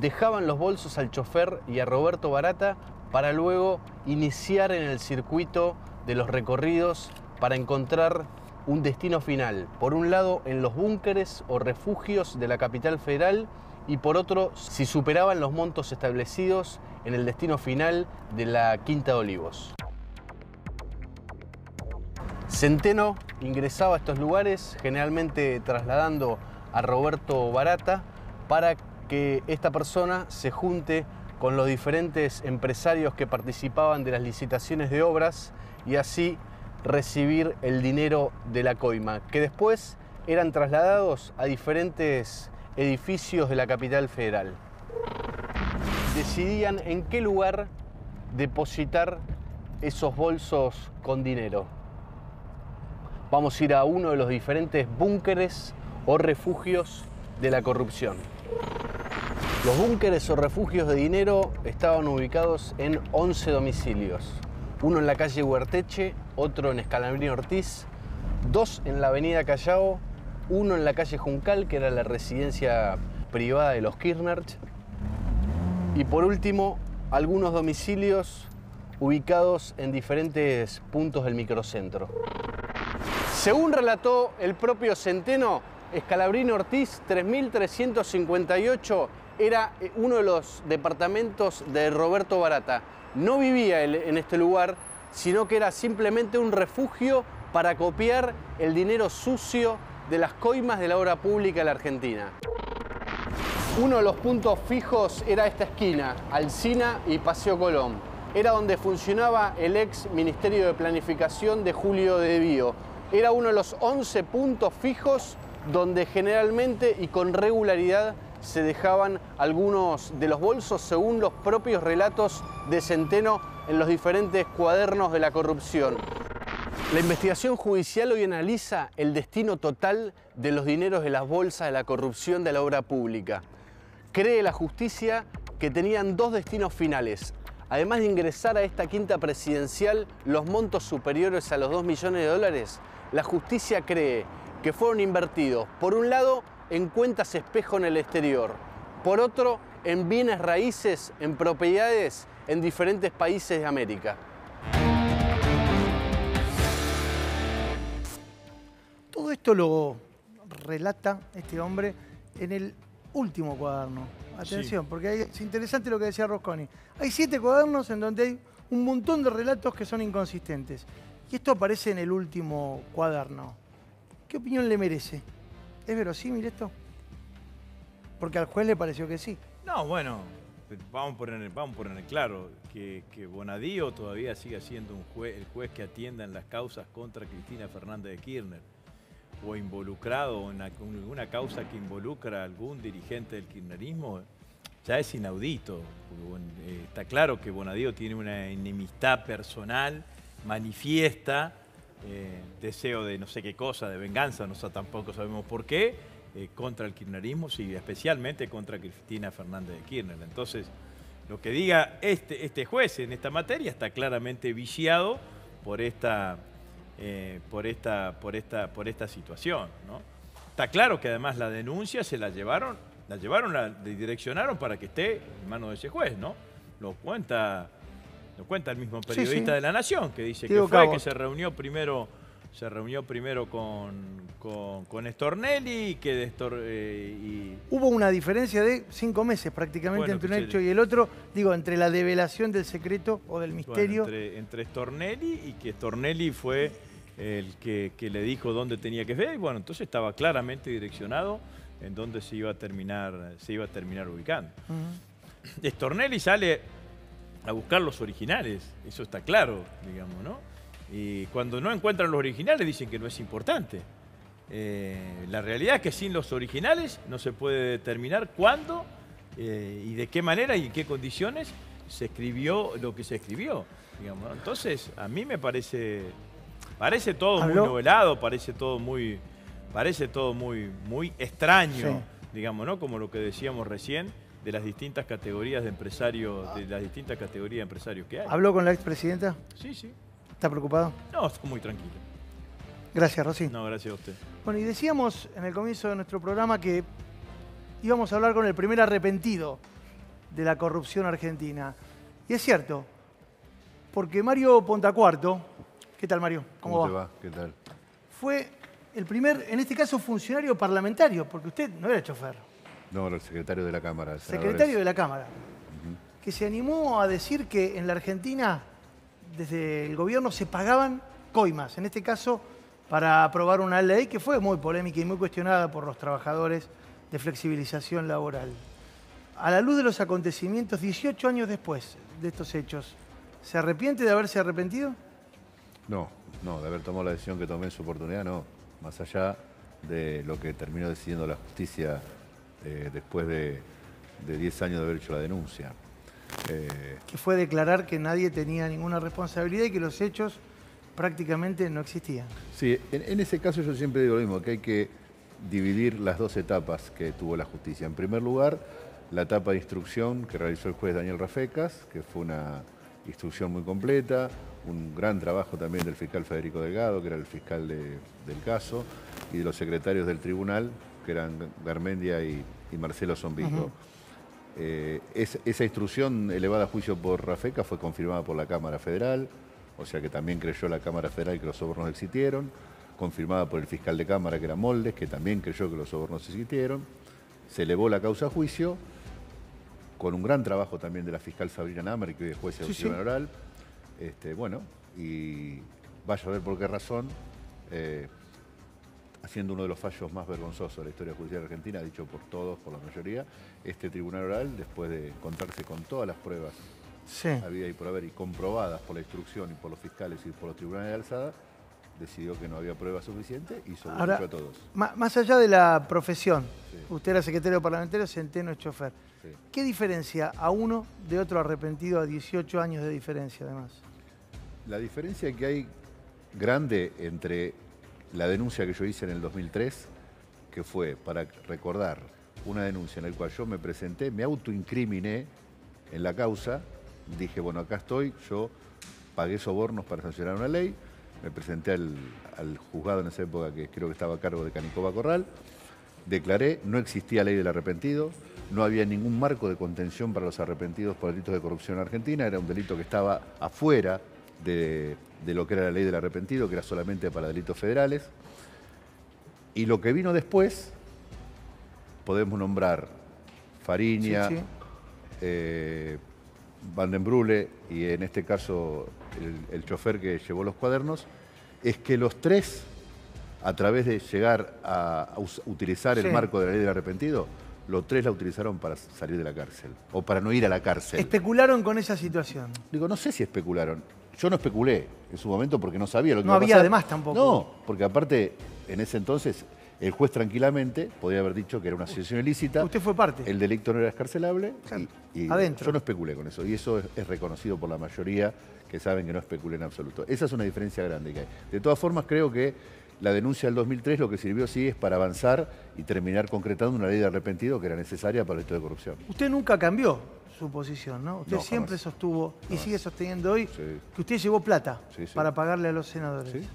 dejaban los bolsos al chofer y a Roberto Barata para luego iniciar en el circuito de los recorridos para encontrar un destino final. Por un lado, en los búnkeres o refugios de la capital federal, y por otro, si superaban los montos establecidos en el destino final de la Quinta de Olivos. Centeno ingresaba a estos lugares, generalmente trasladando a Roberto Barata, para que esta persona se junte con los diferentes empresarios que participaban de las licitaciones de obras y así recibir el dinero de la coima, que después eran trasladados a diferentes edificios de la capital federal. Decidían en qué lugar depositar esos bolsos con dinero. Vamos a ir a uno de los diferentes búnkeres o refugios de la corrupción. Los búnkeres o refugios de dinero estaban ubicados en 11 domicilios. Uno en la calle Huerteche, otro en Scalabrini Ortiz, 2 en la avenida Callao, uno en la calle Juncal, que era la residencia privada de los Kirchner, y por último, algunos domicilios ubicados en diferentes puntos del microcentro. Según relató el propio Centeno, Scalabrini Ortiz 3358 era uno de los departamentos de Roberto Barata. No vivía él en este lugar, sino que era simplemente un refugio para copiar el dinero sucio de las coimas de la obra pública de la Argentina. Uno de los puntos fijos era esta esquina, Alsina y Paseo Colón. Era donde funcionaba el ex Ministerio de Planificación de Julio de Bío. Era uno de los 11 puntos fijos donde generalmente y con regularidad se dejaban algunos de los bolsos según los propios relatos de Centeno en los diferentes cuadernos de la corrupción. La investigación judicial hoy analiza el destino total de los dineros de las bolsas de la corrupción de la obra pública. Cree la justicia que tenían 2 destinos finales. Además de ingresar a esta quinta presidencial los montos superiores a los 2 millones de dólares, la justicia cree que fueron invertidos, por un lado, en cuentas espejo en el exterior, por otro, en bienes raíces, en propiedades en diferentes países de América. Todo esto lo relata este hombre en el último cuaderno. Atención, Sí. porque es interesante lo que decía Rosconi. Hay 7 cuadernos en donde hay un montón de relatos que son inconsistentes. Y esto aparece en el último cuaderno. ¿Qué opinión le merece? ¿Es verosímil esto? Porque al juez le pareció que sí. No, bueno, vamos a poner claro que Bonadío todavía sigue siendo el juez que atienda en las causas contra Cristina Fernández de Kirchner, o involucrado en una causa que involucra a algún dirigente del kirchnerismo, ya es inaudito. Está claro que Bonadío tiene una enemistad personal, manifiesta, deseo de no sé qué cosa, de venganza, tampoco sabemos por qué, contra el kirchnerismo, sí, especialmente contra Cristina Fernández de Kirchner. Entonces, lo que diga este juez en esta materia está claramente viciado por esta situación, ¿no? Está claro que además la denuncia se la direccionaron para que esté en manos de ese juez, ¿no? Lo cuenta el mismo periodista de La Nación, que dice que se reunió primero con Stornelli y que Hubo una diferencia de 5 meses prácticamente entre un hecho y el otro, digo, entre la develación del secreto o del misterio. Bueno, entre Stornelli y que Stornelli fue el que le dijo dónde tenía que ver, y bueno, entonces estaba claramente direccionado en dónde se iba a terminar ubicando. Stornelli sale a buscar los originales, eso está claro, digamos, ¿no? Y cuando no encuentran los originales dicen que no es importante. La realidad es que sin los originales no se puede determinar cuándo y de qué manera y en qué condiciones se escribió lo que se escribió, digamos, ¿no? Entonces, a mí me parece todo muy novelado, parece todo muy extraño, digamos, ¿no? Como lo que decíamos recién de las distintas categorías de empresarios, que hay. ¿Habló con la expresidenta? Sí, sí. ¿Está preocupado? No, estoy muy tranquilo. Gracias, Rosy. No, gracias a usted. Bueno, y decíamos en el comienzo de nuestro programa que íbamos a hablar con el primer arrepentido de la corrupción argentina. Y es cierto, porque Mario Pontacuarto, ¿qué tal, Mario? ¿Cómo te va? ¿Qué tal? Fue el primer, en este caso, funcionario parlamentario, porque usted no era chofer. No, el secretario de la Cámara. Secretario de la Cámara. Que se animó a decir que en la Argentina, desde el gobierno, se pagaban coimas. En este caso, para aprobar una ley que fue muy polémica y muy cuestionada por los trabajadores de flexibilización laboral. A la luz de los acontecimientos, 18 años después de estos hechos, ¿se arrepiente de haberse arrepentido? No, de haber tomado la decisión que tomé en su oportunidad, no. Más allá de lo que terminó decidiendo la justicia después de 10 años de haber hecho la denuncia. Que fue declarar que nadie tenía ninguna responsabilidad y que los hechos prácticamente no existían. Sí, en ese caso yo siempre digo lo mismo, que hay que dividir las dos etapas que tuvo la justicia. En primer lugar, la etapa de instrucción que realizó el juez Daniel Rafecas, que fue una instrucción muy completa, un gran trabajo también del fiscal Federico Delgado, que era el fiscal del caso, y de los secretarios del tribunal, que eran Garmendia y Marcelo Zombico. Esa instrucción elevada a juicio por Rafecas fue confirmada por la Cámara Federal, o sea que también creyó la Cámara Federal que los sobornos existieron, confirmada por el fiscal de Cámara, que era Moldes, que también creyó que los sobornos existieron. Se elevó la causa a juicio, con un gran trabajo también de la fiscal Sabrina Namer, que hoy es jueza de tribunal oral. Bueno, y vaya a ver por qué razón, haciendo uno de los fallos más vergonzosos de la historia judicial argentina, dicho por todos, por la mayoría, este tribunal oral, después de contarse con todas las pruebas habidas y por haber, y comprobadas por la instrucción y por los fiscales y por los tribunales de alzada, decidió que no había pruebas suficientes y sobre Ahora, a todos. Más allá de la profesión, usted era secretario parlamentario, Centeno es chofer. ¿Qué diferencia a uno de otro arrepentido a 18 años de diferencia además? La diferencia que hay grande entre la denuncia que yo hice en el 2003, que fue para recordar una denuncia en la cual yo me presenté, me autoincriminé en la causa, dije, bueno, acá estoy, yo pagué sobornos para sancionar una ley, me presenté al juzgado en esa época que creo que estaba a cargo de Canicoba Corral, declaré, no existía ley del arrepentido, no había ningún marco de contención para los arrepentidos por delitos de corrupción en Argentina, era un delito que estaba afuera de lo que era la ley del arrepentido, que era solamente para delitos federales. Y lo que vino después, podemos nombrar Fariña, Van den Brule y en este caso el chofer que llevó los cuadernos, es que los tres, a través de llegar a utilizar el marco de la ley del arrepentido, los tres la utilizaron para salir de la cárcel o para no ir a la cárcel. ¿Especularon con esa situación? Digo, no sé si especularon. Yo no especulé en su momento porque no sabía lo que no iba a había pasar. además tampoco. No, porque aparte, en ese entonces, el juez tranquilamente podía haber dicho que era una asociación ilícita. Usted fue parte. El delito no era escarcelable. Claro. Y adentro. Yo no especulé con eso. Y eso es reconocido por la mayoría que saben que no especulé en absoluto. Esa es una diferencia grande que hay. De todas formas, creo que la denuncia del 2003 lo que sirvió sí es para avanzar y terminar concretando una ley de arrepentido que era necesaria para el delito de corrupción. Usted nunca cambió su posición, ¿no? Usted No, siempre jamás. sostuvo y sigue sosteniendo hoy Sí. que usted llevó plata Sí. para pagarle a los senadores. Sí,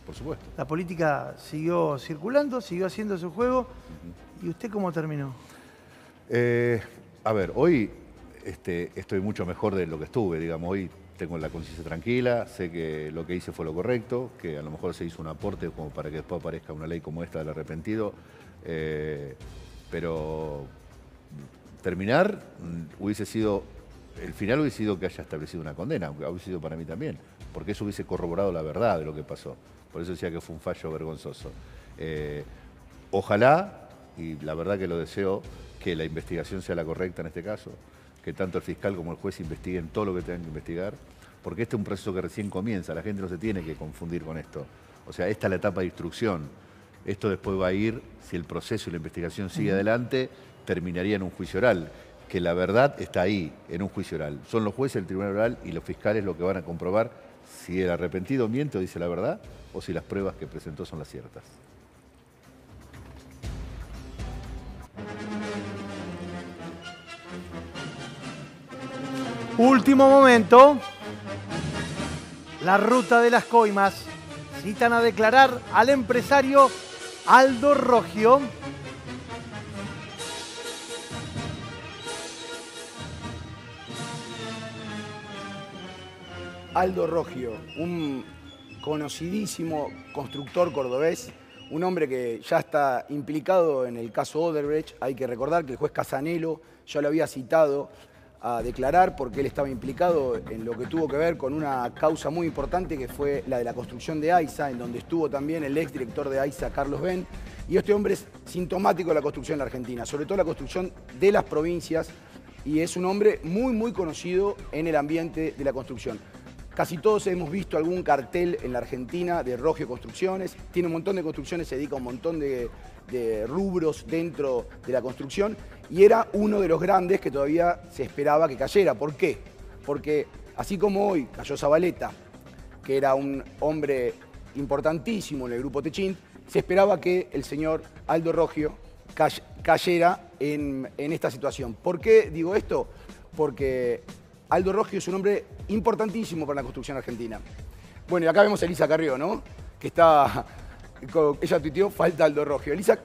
por supuesto. La política siguió circulando, siguió haciendo su juego. ¿Y usted cómo terminó? A ver, hoy estoy mucho mejor de lo que estuve, digamos. Hoy tengo la conciencia tranquila, sé que lo que hice fue lo correcto, que a lo mejor se hizo un aporte como para que después aparezca una ley como esta del arrepentido, pero terminar hubiese sido, el final hubiese sido que haya establecido una condena, aunque hubiese sido para mí también, porque eso hubiese corroborado la verdad de lo que pasó. Por eso decía que fue un fallo vergonzoso. Ojalá, y la verdad que lo deseo, que la investigación sea la correcta en este caso, que tanto el fiscal como el juez investiguen todo lo que tengan que investigar, porque este es un proceso que recién comienza, la gente no se tiene que confundir con esto. O sea, esta es la etapa de instrucción. Esto después va a ir, si el proceso y la investigación sigue adelante, terminaría en un juicio oral, que la verdad está ahí, en un juicio oral. Son los jueces del tribunal oral y los fiscales los que van a comprobar si el arrepentido miente o dice la verdad, o si las pruebas que presentó son las ciertas. Último momento. La ruta de las coimas. Citan a declarar al empresario Aldo Roggio. Aldo Roggio, un conocidísimo constructor cordobés, un hombre que ya está implicado en el caso Odebrecht. Hay que recordar que el juez Casanelo ya lo había citado a declarar porque él estaba implicado en lo que tuvo que ver con una causa muy importante que fue la de la construcción de AISA, en donde estuvo también el exdirector de AISA, Carlos Ben. Y este hombre es sintomático de la construcción en la Argentina, sobre todo la construcción de las provincias, y es un hombre muy conocido en el ambiente de la construcción. Casi todos hemos visto algún cartel en la Argentina de Rogio Construcciones. Tiene un montón de construcciones, se dedica a un montón de rubros dentro de la construcción. Y era uno de los grandes que todavía se esperaba que cayera. ¿Por qué? Porque así como hoy cayó Zabaleta, que era un hombre importantísimo en el grupo Techint, se esperaba que el señor Aldo Rogio cayera en esta situación. ¿Por qué digo esto? Porque Aldo Rogio es un hombre importantísimo para la construcción argentina. Bueno, y acá vemos a Elisa Carrió, ¿no? Que está, ella tuiteó, falta Aldo Rogio. Elisa.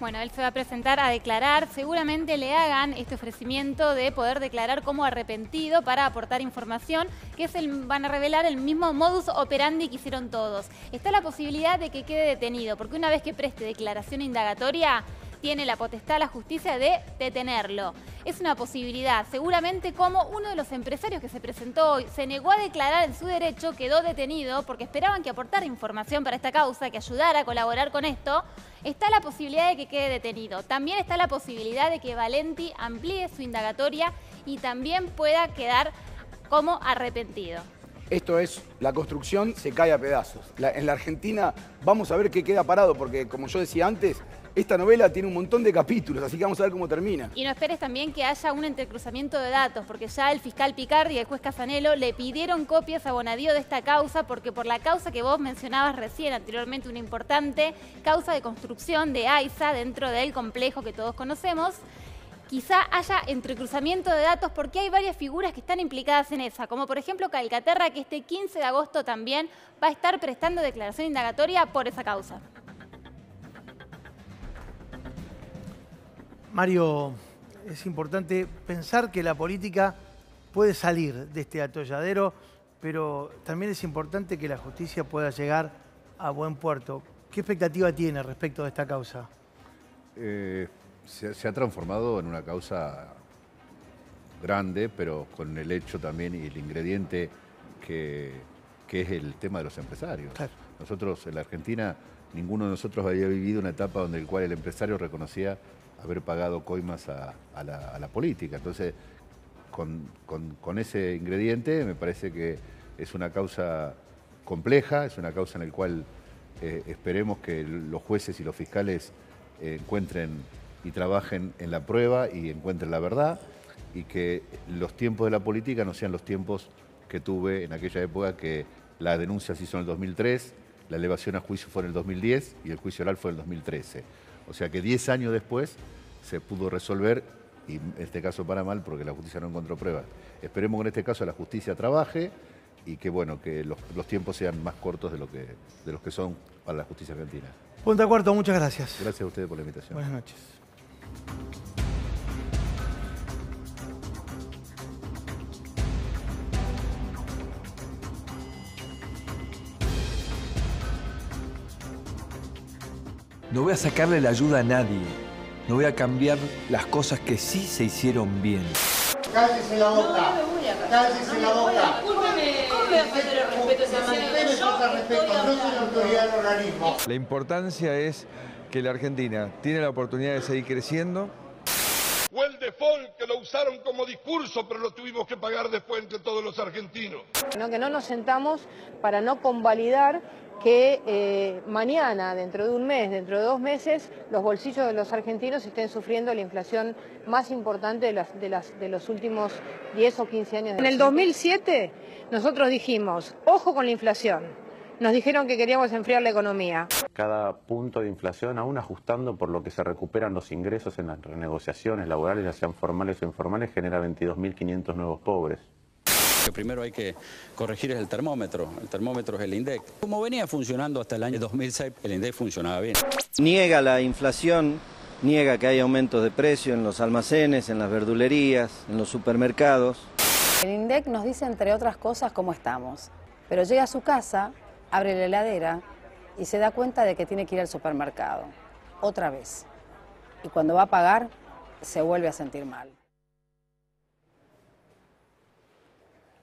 Bueno, él se va a presentar a declarar, seguramente le hagan este ofrecimiento de poder declarar como arrepentido para aportar información, que van a revelar el mismo modus operandi que hicieron todos. Está la posibilidad de que quede detenido, porque una vez que preste declaración indagatoria, tiene la potestad la justicia de detenerlo. Es una posibilidad. Seguramente como uno de los empresarios que se presentó hoy se negó a declarar en su derecho, quedó detenido porque esperaban que aportara información para esta causa, que ayudara a colaborar con esto, está la posibilidad de que quede detenido. También está la posibilidad de que Valenti amplíe su indagatoria y también pueda quedar como arrepentido. Esto es, la construcción se cae a pedazos. En la Argentina vamos a ver qué queda parado, porque como yo decía antes, esta novela tiene un montón de capítulos, así que vamos a ver cómo termina. Y no esperes también que haya un entrecruzamiento de datos, porque ya el fiscal Picardi y el juez Casanelo le pidieron copias a Bonadío de esta causa, porque por la causa que vos mencionabas recién anteriormente, una importante causa de construcción de AISA dentro del complejo que todos conocemos, quizá haya entrecruzamiento de datos porque hay varias figuras que están implicadas en esa, como por ejemplo Calcaterra, que este 15 de agosto también va a estar prestando declaración indagatoria por esa causa. Mario, es importante pensar que la política puede salir de este atolladero, pero también es importante que la justicia pueda llegar a buen puerto. ¿Qué expectativa tiene respecto de esta causa? Se ha transformado en una causa grande, pero con el hecho también y el ingrediente que es el tema de los empresarios. Claro. Nosotros en la Argentina, ninguno de nosotros había vivido una etapa donde el cual el empresario reconocía haber pagado coimas a la política. Entonces, con ese ingrediente me parece que es una causa compleja, es una causa en la cual esperemos que los jueces y los fiscales encuentren y trabajen en la prueba y encuentren la verdad, y que los tiempos de la política no sean los tiempos que tuve en aquella época, que la denuncia se hizo en el 2003, la elevación a juicio fue en el 2010 y el juicio oral fue en el 2013. O sea que 10 años después se pudo resolver, y en este caso para mal porque la justicia no encontró pruebas. Esperemos que en este caso la justicia trabaje y que, bueno, que los tiempos sean más cortos de los que son para la justicia argentina. Punta Cuarto, muchas gracias. Gracias a ustedes por la invitación. Buenas noches. No voy a sacarle la ayuda a nadie. No voy a cambiar las cosas que sí se hicieron bien. Cállese la boca. Cállese la boca. Discúlpeme. ¿Cómo me va a faltar el respeto a esa manera? No soy la autoridad del organismo. La importancia es que la Argentina tiene la oportunidad de seguir creciendo. O el default, que lo usaron como discurso, pero lo tuvimos que pagar después entre todos los argentinos. Que no nos sentamos para no convalidar que mañana, dentro de un mes, dentro de 2 meses, los bolsillos de los argentinos estén sufriendo la inflación más importante de los últimos 10 o 15 años. En el 2007 nosotros dijimos, ojo con la inflación. Nos dijeron que queríamos enfriar la economía. Cada punto de inflación, aún ajustando por lo que se recuperan los ingresos en las renegociaciones laborales, ya sean formales o informales, genera 22.500 nuevos pobres. Lo primero hay que corregir es el termómetro es el INDEC. Como venía funcionando hasta el año 2006, el INDEC funcionaba bien. Niega la inflación, niega que hay aumentos de precio en los almacenes, en las verdulerías, en los supermercados. El INDEC nos dice, entre otras cosas, cómo estamos. Pero llega a su casa, abre la heladera y se da cuenta de que tiene que ir al supermercado, otra vez. Y cuando va a pagar, se vuelve a sentir mal.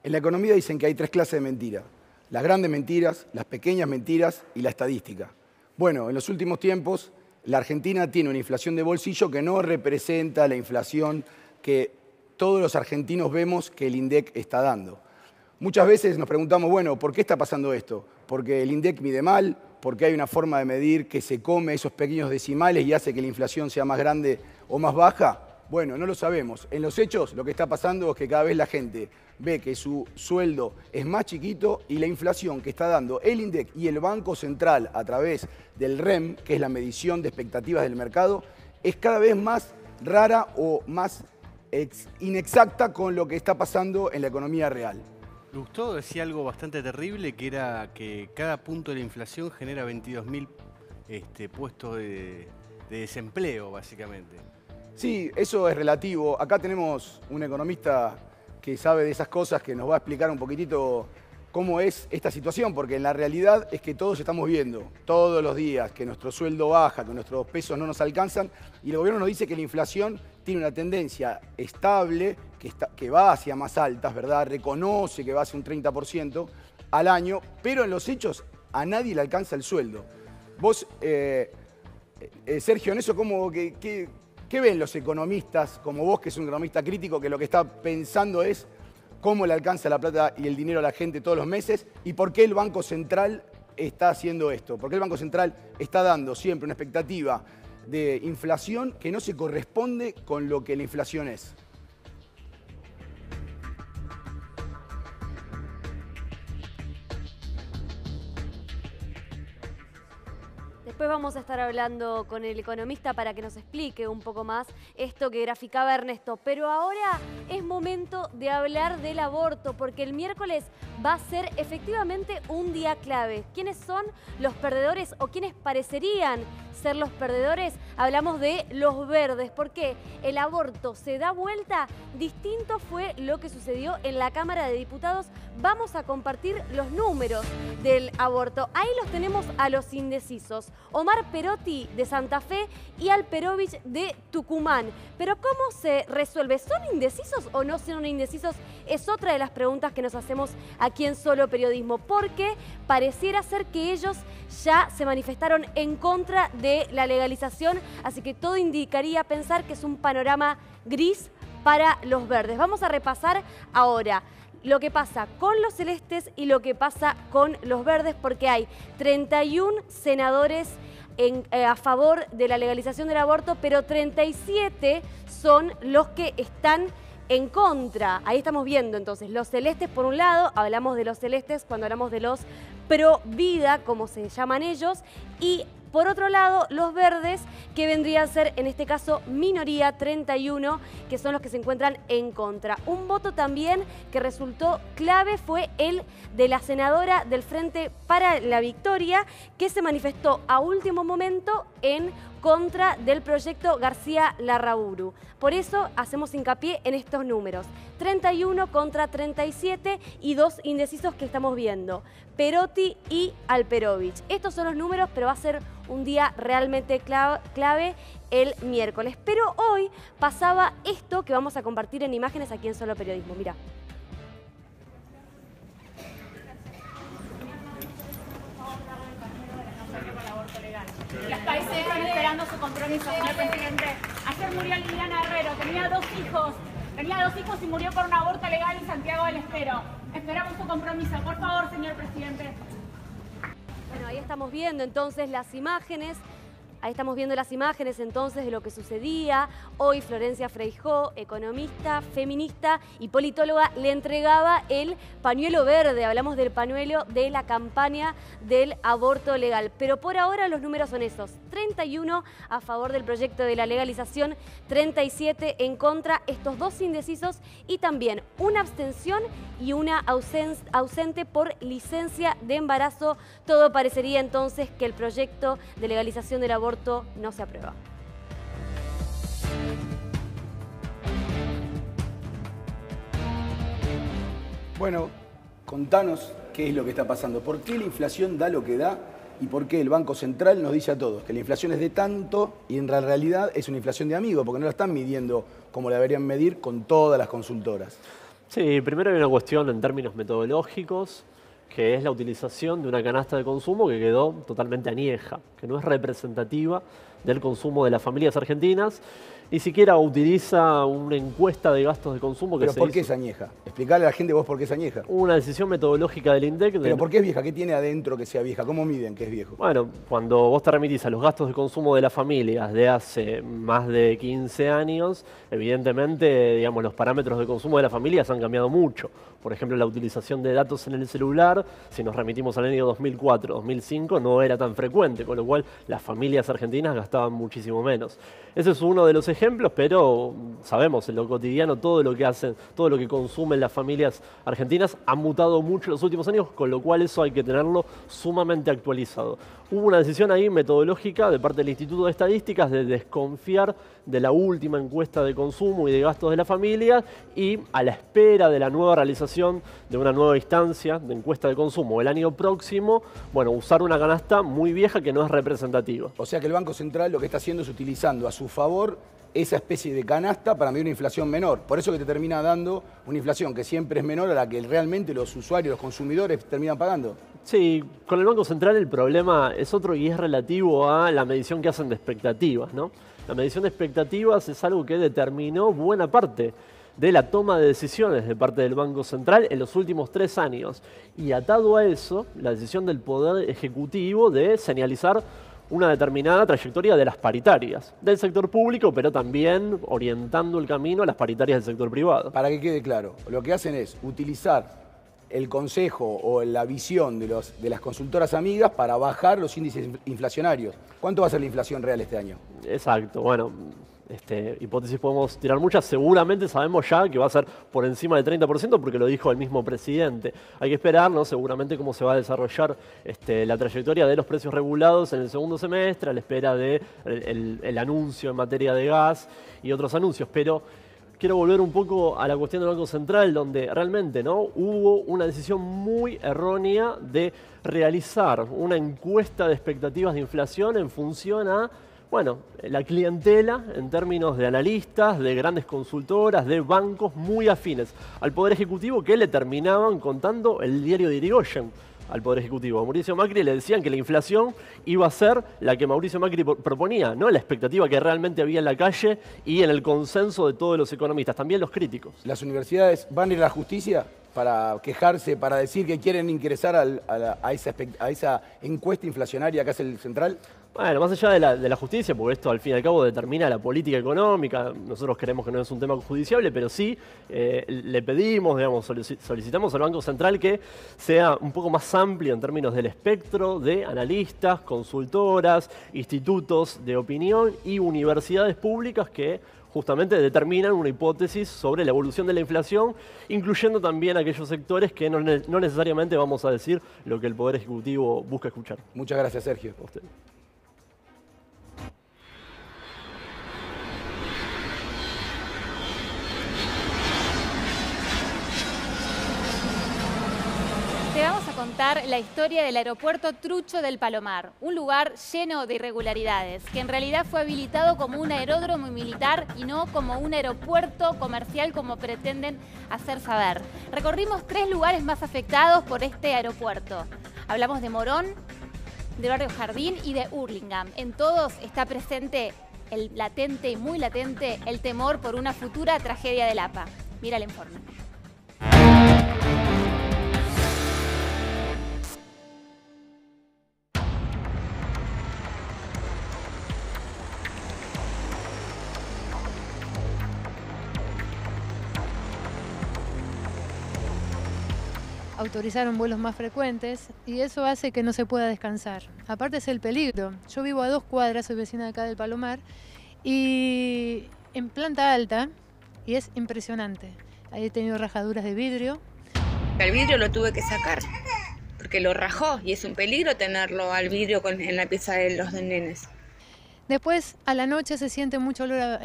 En la economía dicen que hay 3 clases de mentiras. Las grandes mentiras, las pequeñas mentiras y la estadística. Bueno, en los últimos tiempos, la Argentina tiene una inflación de bolsillo que no representa la inflación que todos los argentinos vemos que el INDEC está dando. Muchas veces nos preguntamos, bueno, ¿por qué está pasando esto? ¿Porque el INDEC mide mal? ¿Porque hay una forma de medir que se come esos pequeños decimales y hace que la inflación sea más grande o más baja? Bueno, no lo sabemos. En los hechos, lo que está pasando es que cada vez la gente ve que su sueldo es más chiquito y la inflación que está dando el INDEC y el Banco Central a través del REM, que es la medición de expectativas del mercado, es cada vez más rara o más inexacta con lo que está pasando en la economía real. Lustó decía algo bastante terrible, que era que cada punto de la inflación genera 22.000 puestos de desempleo, básicamente. Sí, eso es relativo. Acá tenemos un economista que sabe de esas cosas, que nos va a explicar un poquitito cómo es esta situación, porque en la realidad es que todos estamos viendo todos los días que nuestro sueldo baja, que nuestros pesos no nos alcanzan, y el gobierno nos dice que la inflación tiene una tendencia estable, que va hacia más altas, ¿verdad? Reconoce que va hacia un 30% al año, pero en los hechos a nadie le alcanza el sueldo. Vos, Sergio, en eso, ¿qué ven los economistas, como vos, que es un economista crítico, que lo que está pensando es cómo le alcanza la plata y el dinero a la gente todos los meses y por qué el Banco Central está haciendo esto? ¿Por qué el Banco Central está dando siempre una expectativa de inflación que no se corresponde con lo que la inflación es? Después vamos a estar hablando con el economista para que nos explique un poco más esto que graficaba Ernesto. Pero ahora es momento de hablar del aborto, porque el miércoles va a ser efectivamente un día clave. ¿Quiénes son los perdedores o quiénes parecerían ser los perdedores? Hablamos de los verdes, porque el aborto se da vuelta. Distinto fue lo que sucedió en la Cámara de Diputados. Vamos a compartir los números del aborto. Ahí los tenemos a los indecisos. Omar Perotti de Santa Fe y Alperovich de Tucumán. Pero ¿cómo se resuelve? ¿Son indecisos o no son indecisos? Es otra de las preguntas que nos hacemos aquí en Solo Periodismo, porque pareciera ser que ellos ya se manifestaron en contra de la legalización, así que todo indicaría pensar que es un panorama gris para los verdes. Vamos a repasar ahora lo que pasa con los celestes y lo que pasa con los verdes, porque hay 31 senadores a favor de la legalización del aborto, pero 37 son los que están en contra. Ahí estamos viendo entonces los celestes por un lado, hablamos de los celestes cuando hablamos de los pro vida, como se llaman ellos, y por otro lado, los verdes, que vendrían a ser, en este caso, minoría, 31, que son los que se encuentran en contra. Un voto también que resultó clave fue el de la senadora del Frente para la Victoria, que se manifestó a último momento en contra del proyecto García Larraburu. Por eso hacemos hincapié en estos números. 31 contra 37 y 2 indecisos que estamos viendo. Perotti y Alperovich. Estos son los números, pero va a ser un día realmente clave el miércoles. Pero hoy pasaba esto que vamos a compartir en imágenes aquí en Solo Periodismo. Mirá. Los países están esperando su compromiso, señor presidente. Ayer murió Liliana Herrero, tenía dos hijos y murió por un aborto legal en Santiago del Estero. Esperamos su compromiso, por favor, señor presidente. Bueno, ahí estamos viendo entonces las imágenes. Ahí estamos viendo las imágenes entonces de lo que sucedía. Hoy Florencia Freijó, economista, feminista y politóloga, le entregaba el pañuelo verde. Hablamos del pañuelo de la campaña del aborto legal. Pero por ahora los números son esos. 31 a favor del proyecto de la legalización, 37 en contra, estos dos indecisos y también una abstención y una ausente por licencia de embarazo. Todo parecería entonces que el proyecto de legalización del aborto no se aprueba. Bueno, contanos qué es lo que está pasando. ¿Por qué la inflación da lo que da y por qué el Banco Central nos dice a todos que la inflación es de tanto y en la realidad es una inflación de amigo, porque no la están midiendo como la deberían medir con todas las consultoras. Sí, primero hay una cuestión en términos metodológicos, que es la utilización de una canasta de consumo que quedó totalmente añeja, que no es representativa del consumo de las familias argentinas, ni siquiera utiliza una encuesta de gastos de consumo que ¿Pero por qué es añeja? Explicarle a la gente vos por qué es añeja. Una decisión metodológica del INDEC. ¿Pero por qué es vieja? ¿Qué tiene adentro que sea vieja? ¿Cómo miden que es viejo? Bueno, cuando vos te remitís a los gastos de consumo de las familias de hace más de 15 años, evidentemente, digamos, los parámetros de consumo de las familias han cambiado mucho. Por ejemplo, la utilización de datos en el celular, si nos remitimos al año 2004, 2005, no era tan frecuente, con lo cual las familias argentinas gastaban muchísimo menos. Ese es uno de los ejemplos, pero sabemos, en lo cotidiano, todo lo que hacen, todo lo que consumen las familias argentinas ha mutado mucho en los últimos años, con lo cual eso hay que tenerlo sumamente actualizado. Hubo una decisión ahí metodológica de parte del Instituto de Estadísticas de desconfiar de la última encuesta de consumo y de gastos de la familia y a la espera de la nueva realización de una nueva instancia de encuesta de consumo el año próximo, bueno, usar una canasta muy vieja que no es representativa. O sea que el Banco Central lo que está haciendo es utilizando a su favor esa especie de canasta para medir una inflación menor. Por eso que te termina dando una inflación que siempre es menor a la que realmente los usuarios, los consumidores terminan pagando. Sí, con el Banco Central el problema es otro y es relativo a la medición que hacen de expectativas, ¿no? La medición de expectativas es algo que determinó buena parte de la toma de decisiones de parte del Banco Central en los últimos 3 años. Y atado a eso, la decisión del Poder Ejecutivo de señalizar una determinada trayectoria de las paritarias del sector público, pero también orientando el camino a las paritarias del sector privado. Para que quede claro, lo que hacen es utilizar el consejo o la visión de las consultoras amigas para bajar los índices inflacionarios. ¿Cuánto va a ser la inflación real este año? Exacto, bueno, hipótesis podemos tirar muchas, seguramente sabemos ya que va a ser por encima del 30% porque lo dijo el mismo presidente. Hay que esperar, ¿no? Seguramente cómo se va a desarrollar la trayectoria de los precios regulados en el segundo semestre, a la espera del anuncio en materia de gas y otros anuncios, pero quiero volver un poco a la cuestión del Banco Central, donde realmente, ¿no?, hubo una decisión muy errónea de realizar una encuesta de expectativas de inflación en función a, bueno, la clientela en términos de analistas, de grandes consultoras, de bancos muy afines al Poder Ejecutivo que le terminaban contando el diario de Irigoyen al Poder Ejecutivo. A Mauricio Macri le decían que la inflación iba a ser la que Mauricio Macri proponía, no la expectativa que realmente había en la calle y en el consenso de todos los economistas, también los críticos. ¿Las universidades van a ir a la justicia para quejarse, para decir que quieren ingresar a esa encuesta inflacionaria que hace el Central? Bueno, más allá de la justicia, porque esto al fin y al cabo determina la política económica, nosotros creemos que no es un tema judiciable, pero sí le pedimos, digamos, solicitamos al Banco Central que sea un poco más amplio en términos del espectro de analistas, consultoras, institutos de opinión y universidades públicas que justamente determinan una hipótesis sobre la evolución de la inflación, incluyendo también aquellos sectores que no necesariamente vamos a decir lo que el Poder Ejecutivo busca escuchar. Muchas gracias, Sergio. A usted. Te vamos a contar la historia del aeropuerto Trucho del Palomar, un lugar lleno de irregularidades, que en realidad fue habilitado como un aeródromo militar y no como un aeropuerto comercial como pretenden hacer saber. Recorrimos 3 lugares más afectados por este aeropuerto. Hablamos de Morón, de Barrio Jardín y de Hurlingham. En todos está presente el latente y muy latente el temor por una futura tragedia del APA. Mira el informe. Autorizaron vuelos más frecuentes y eso hace que no se pueda descansar. Aparte es el peligro. Yo vivo a 2 cuadras, soy vecina de acá del Palomar, y en planta alta, y es impresionante. Ahí he tenido rajaduras de vidrio. El vidrio lo tuve que sacar porque lo rajó y es un peligro tenerlo al vidrio en la pieza de los nenes. Después, a la noche se siente mucho olor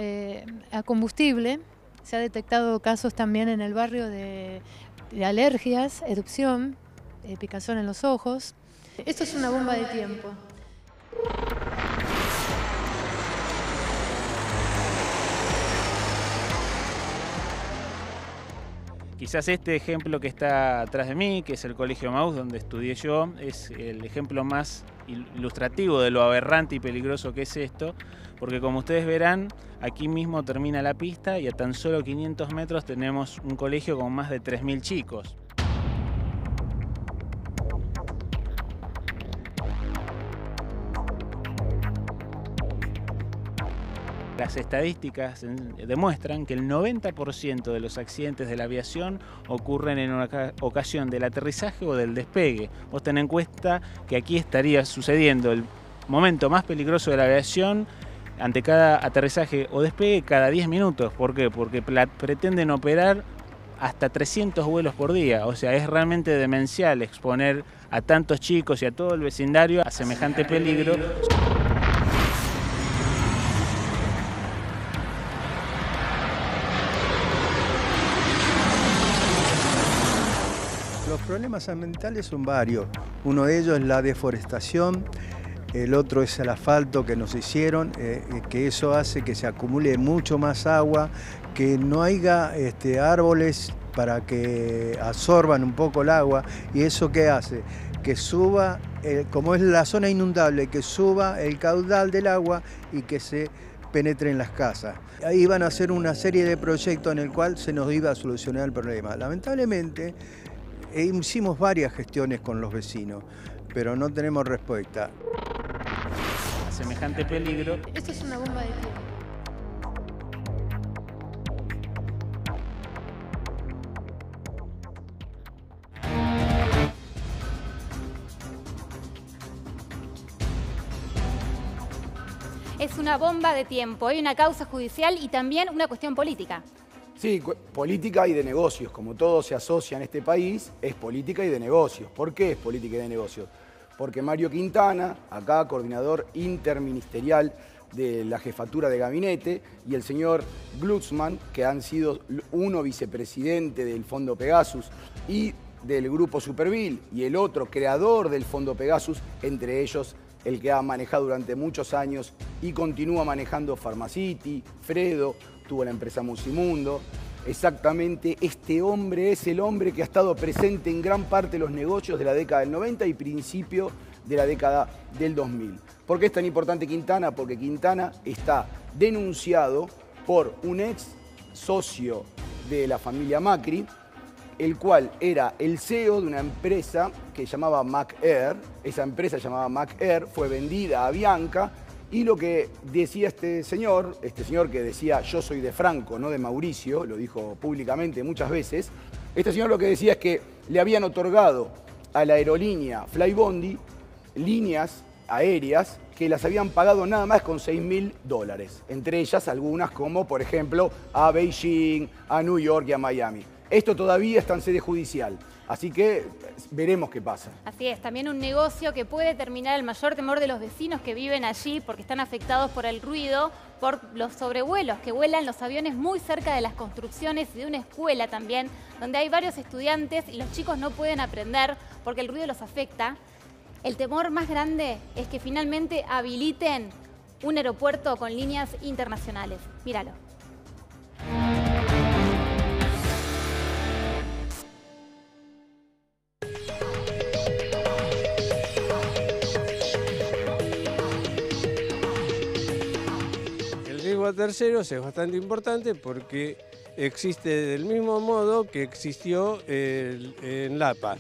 a combustible. Se ha detectado casos también en el barrio de alergias, erupción, picazón en los ojos. Esto es una bomba de tiempo. Quizás este ejemplo que está atrás de mí, que es el Colegio Maús, donde estudié yo, es el ejemplo más ilustrativo de lo aberrante y peligroso que es esto, porque como ustedes verán, aquí mismo termina la pista y a tan solo 500 metros tenemos un colegio con más de 3.000 chicos. Las estadísticas demuestran que el 90% de los accidentes de la aviación ocurren en una ocasión del aterrizaje o del despegue. Vos ten en cuenta que aquí estaría sucediendo el momento más peligroso de la aviación ante cada aterrizaje o despegue cada 10 minutos. ¿Por qué? Porque pretenden operar hasta 300 vuelos por día. O sea, es realmente demencial exponer a tantos chicos y a todo el vecindario a semejante peligro. Los problemas ambientales son varios. Uno de ellos es la deforestación, el otro es el asfalto que nos hicieron, que eso hace que se acumule mucho más agua, que no haya árboles para que absorban un poco el agua. ¿Y eso qué hace? Que suba, como es la zona inundable, que suba el caudal del agua y que se penetre en las casas. Ahí iban a hacer una serie de proyectos en el cual se nos iba a solucionar el problema. Lamentablemente, hicimos varias gestiones con los vecinos, pero no tenemos respuesta. A semejante peligro. Esto es una bomba de tiempo. Es una bomba de tiempo. Hay una causa judicial y también una cuestión política. Sí, política y de negocios. Como todo se asocia en este país, es política y de negocios. ¿Por qué es política y de negocios? Porque Mario Quintana, acá coordinador interministerial de la jefatura de gabinete, y el señor Glucksmann, que han sido uno vicepresidente del Fondo Pegasus y del Grupo Superville, y el otro creador del Fondo Pegasus, entre ellos el que ha manejado durante muchos años y continúa manejando Pharmacity, Fredo, tuvo la empresa Musimundo. Exactamente, este hombre es el hombre que ha estado presente en gran parte de los negocios de la década del 90 y principio de la década del 2000. ¿Por qué es tan importante Quintana? Porque Quintana está denunciado por un ex socio de la familia Macri, el cual era el CEO de una empresa que llamaba MacAir. Esa empresa llamada MacAir fue vendida a Avianca. Y lo que decía este señor que decía yo soy de Franco, no de Mauricio, lo dijo públicamente muchas veces, este señor lo que decía es que le habían otorgado a la aerolínea Flybondi líneas aéreas que las habían pagado nada más con $6.000, entre ellas algunas como por ejemplo a Beijing, a New York y a Miami. Esto todavía está en sede judicial, así que veremos qué pasa. Así es, también un negocio que puede terminar el mayor temor de los vecinos que viven allí porque están afectados por el ruido, por los sobrevuelos que vuelan los aviones muy cerca de las construcciones y de una escuela también, donde hay varios estudiantes y los chicos no pueden aprender porque el ruido los afecta. El temor más grande es que finalmente habiliten un aeropuerto con líneas internacionales. Míralo. El riesgo a terceros es bastante importante porque existe del mismo modo que existió en Lapa.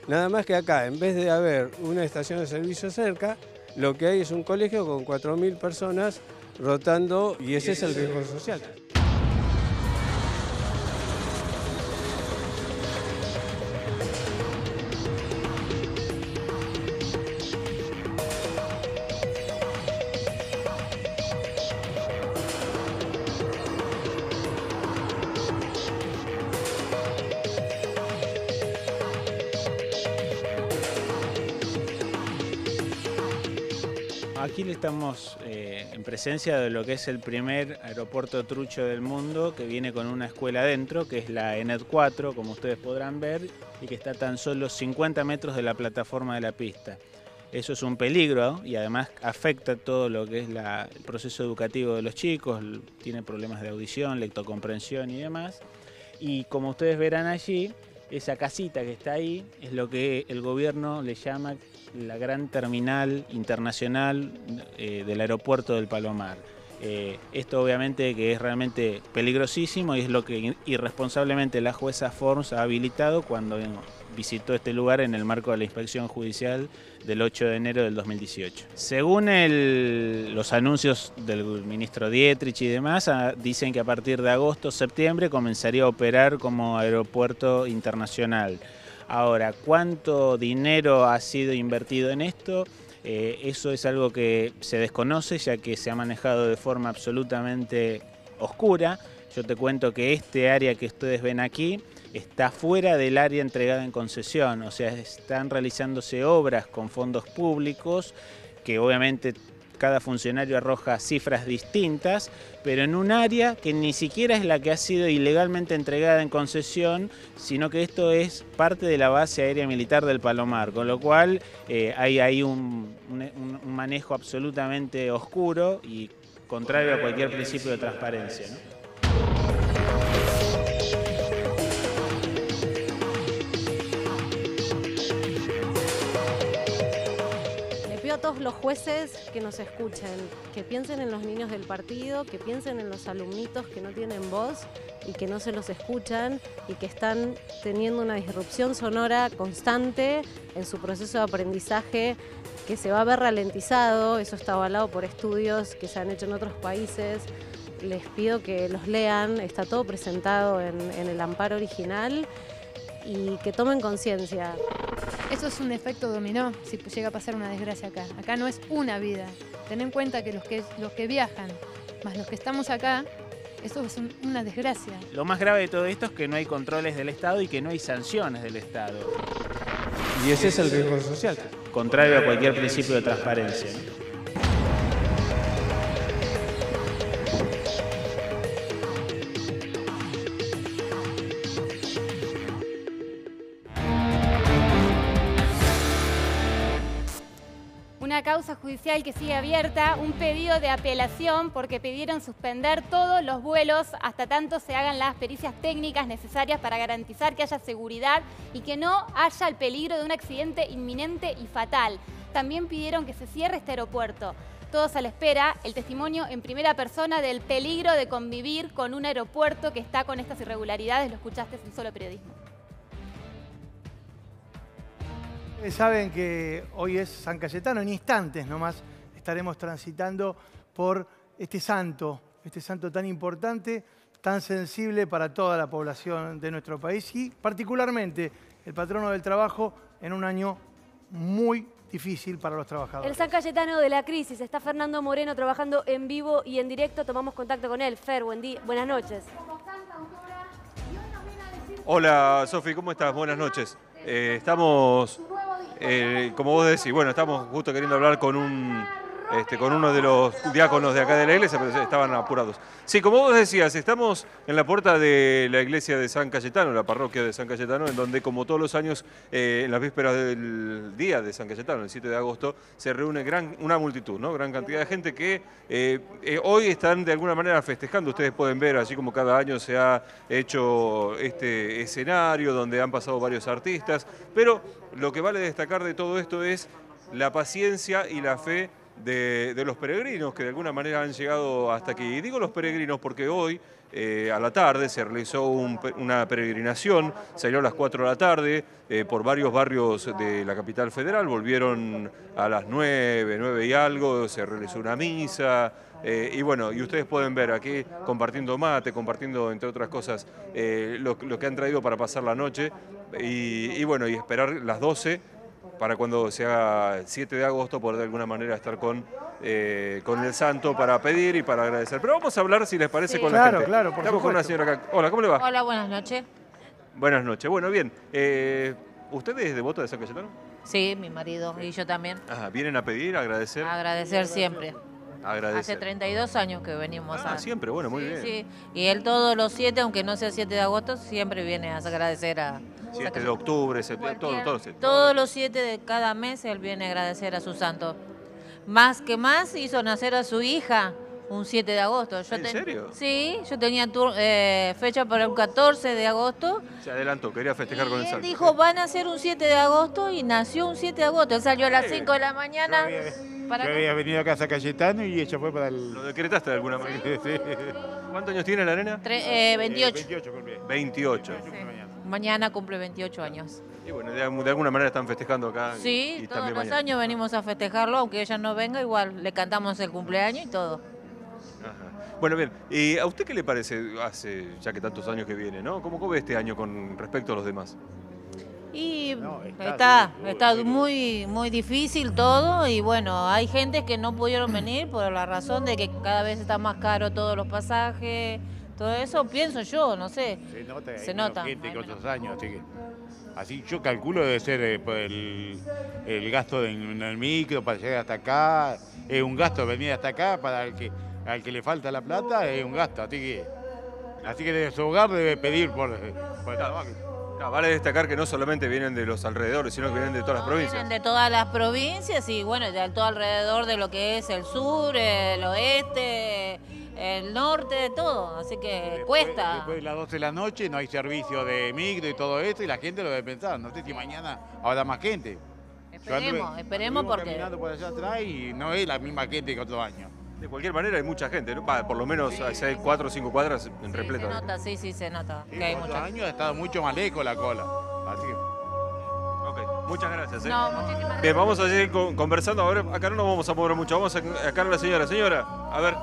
Nada más que acá, en vez de haber una estación de servicio cerca, lo que hay es un colegio con 4.000 personas rotando y ese es el riesgo social. aquí estamos en presencia de lo que es el primer aeropuerto trucho del mundo, que viene con una escuela adentro, que es la ENET 4, como ustedes podrán ver, y que está a tan solo 50 metros de la plataforma de la pista. Eso es un peligro y además afecta todo lo que es el proceso educativo de los chicos, tiene problemas de audición, lectocomprensión y demás. Y como ustedes verán allí, esa casita que está ahí es lo que el gobierno le llama la gran terminal internacional del aeropuerto del Palomar. Esto obviamente que es realmente peligrosísimo y es lo que irresponsablemente la jueza Forns ha habilitado cuando visitó este lugar en el marco de la inspección judicial del 8 de enero del 2018. Según los anuncios del ministro Dietrich y demás, dicen que a partir de agosto-septiembre comenzaría a operar como aeropuerto internacional. Ahora, ¿cuánto dinero ha sido invertido en esto? Eso es algo que se desconoce, ya que se ha manejado de forma absolutamente oscura. Yo te cuento que este área que ustedes ven aquí está fuera del área entregada en concesión, o sea, están realizándose obras con fondos públicos que obviamente cada funcionario arroja cifras distintas, pero en un área que ni siquiera es la que ha sido ilegalmente entregada en concesión, sino que esto es parte de la base aérea militar del Palomar, con lo cual hay un manejo absolutamente oscuro y contrario a cualquier principio de transparencia, ¿no? A todos los jueces que nos escuchen, que piensen en los niños del partido, que piensen en los alumnitos que no tienen voz y que no se los escuchan y que están teniendo una disrupción sonora constante en su proceso de aprendizaje que se va a ver ralentizado. Eso está avalado por estudios que se han hecho en otros países. Les pido que los lean, está todo presentado en el amparo original y que tomen conciencia. Eso es un efecto dominó si llega a pasar una desgracia acá. Acá no es una vida. Ten en cuenta que los que viajan, más los que estamos acá, eso es una desgracia. Lo más grave de todo esto es que no hay controles del Estado y que no hay sanciones del Estado. Y ese es el riesgo social. Contrario a cualquier principio de transparencia, ¿no? Una causa judicial que sigue abierta, un pedido de apelación porque pidieron suspender todos los vuelos hasta tanto se hagan las pericias técnicas necesarias para garantizar que haya seguridad y que no haya el peligro de un accidente inminente y fatal. También pidieron que se cierre este aeropuerto. Todos a la espera, el testimonio en primera persona del peligro de convivir con un aeropuerto que está con estas irregularidades. Lo escuchaste en Solo Periodismo. Saben que hoy es San Cayetano, en instantes nomás estaremos transitando por este santo tan importante, tan sensible para toda la población de nuestro país y particularmente el patrono del trabajo en un año muy difícil para los trabajadores. El San Cayetano de la crisis, está Fernando Moreno trabajando en vivo y en directo, tomamos contacto con él. Fer, buenas noches. Hola Sofi, ¿cómo estás? Buenas noches. Estamos, como vos decís, bueno, estamos justo queriendo hablar con uno de los diáconos de acá de la iglesia, pero estaban apurados. Sí, como vos decías, estamos en la puerta de la iglesia de San Cayetano, la parroquia de San Cayetano, en donde como todos los años, en las vísperas del día de San Cayetano, el 7 de agosto, se reúne una multitud, ¿no? Gran cantidad de gente que hoy están de alguna manera festejando. Ustedes pueden ver, así como cada año se ha hecho este escenario donde han pasado varios artistas, pero lo que vale destacar de todo esto es la paciencia y la fe de los peregrinos que de alguna manera han llegado hasta aquí. Y digo los peregrinos porque hoy a la tarde se realizó una peregrinación, salió a las 4 de la tarde por varios barrios de la capital federal, volvieron a las 9 y algo, se realizó una misa. Y bueno, y ustedes pueden ver aquí compartiendo mate, compartiendo entre otras cosas lo que han traído para pasar la noche y bueno, y esperar las 12 para cuando sea 7 de agosto poder de alguna manera estar con el santo para pedir y para agradecer. Pero vamos a hablar, si les parece, con la gente. Claro, por supuesto. Con una señora acá. Hola, ¿cómo le va? Hola, buenas noches. Buenas noches. Bueno, bien. ¿Usted es devota de San Cayetano? Sí, mi marido y yo también. Ajá, ¿vienen a pedir, a agradecer? Agradecer siempre. Agradecer. Hace 32 años que venimos a... siempre, bueno, muy Sí, bien. sí. Y él todos los 7, aunque no sea 7 de agosto, siempre viene a agradecer a... 7 de octubre, Todos los 7 de cada mes él viene a agradecer a su santo. Más que más hizo nacer a su hija un 7 de agosto. ¿En serio? Sí, yo tenía fecha para un 14 de agosto. Se adelantó, quería festejar con el Él santo. dijo, van a ser un 7 de agosto y nació un 7 de agosto. Él salió a las 5 de la mañana. Yo había venido acá a San Cayetano y ella fue para el... Lo decretaste de alguna manera. Sí. ¿Cuántos años tiene la nena? 28. 28 cumplí. 28. Mañana cumple 28 años. Y bueno, de alguna manera están festejando acá. Sí, y todos también los mañana. años venimos a festejarlo, aunque ella no venga, igual le cantamos el cumpleaños y todo. Bueno, bien. ¿Y a usted qué le parece, hace ya que tantos años que viene, ¿no? ¿Cómo ve este año con respecto a los demás? Y está muy difícil todo y bueno, hay gente que no pudieron venir por la razón de que cada vez está más caro todos los pasajes, todo eso, pienso yo, no sé. Se nota. Hay Gente que otros años, así yo calculo debe ser por el gasto en el micro para llegar hasta acá, es un gasto venir hasta acá para al que le falta la plata, es un gasto, así que de su hogar debe pedir por el trabajo. Vale destacar que no solamente vienen de los alrededores, sino que vienen de todas las provincias. Vienen de todas las provincias y bueno, de todo alrededor de lo que es el sur, el oeste, el norte, de todo, así que cuesta. Después de las 12 de la noche no hay servicio de micro y todo esto y la gente lo debe pensar, no sé si mañana habrá más gente. Esperemos porque... caminando por allá atrás y no es la misma gente que otros años. De cualquier manera hay mucha gente, ¿no? Por lo menos hay 4 o 5 cuadras en repleto. Se nota, sí, se nota. Sí, que hay otros mucha años ha estado mucho más lejos la cola. Así que... Ok, muchas gracias. No, muchísimas gracias. Bien, vamos a seguir conversando. A ver, acá no nos vamos a mover mucho. Vamos acá a la señora. Señora, a ver.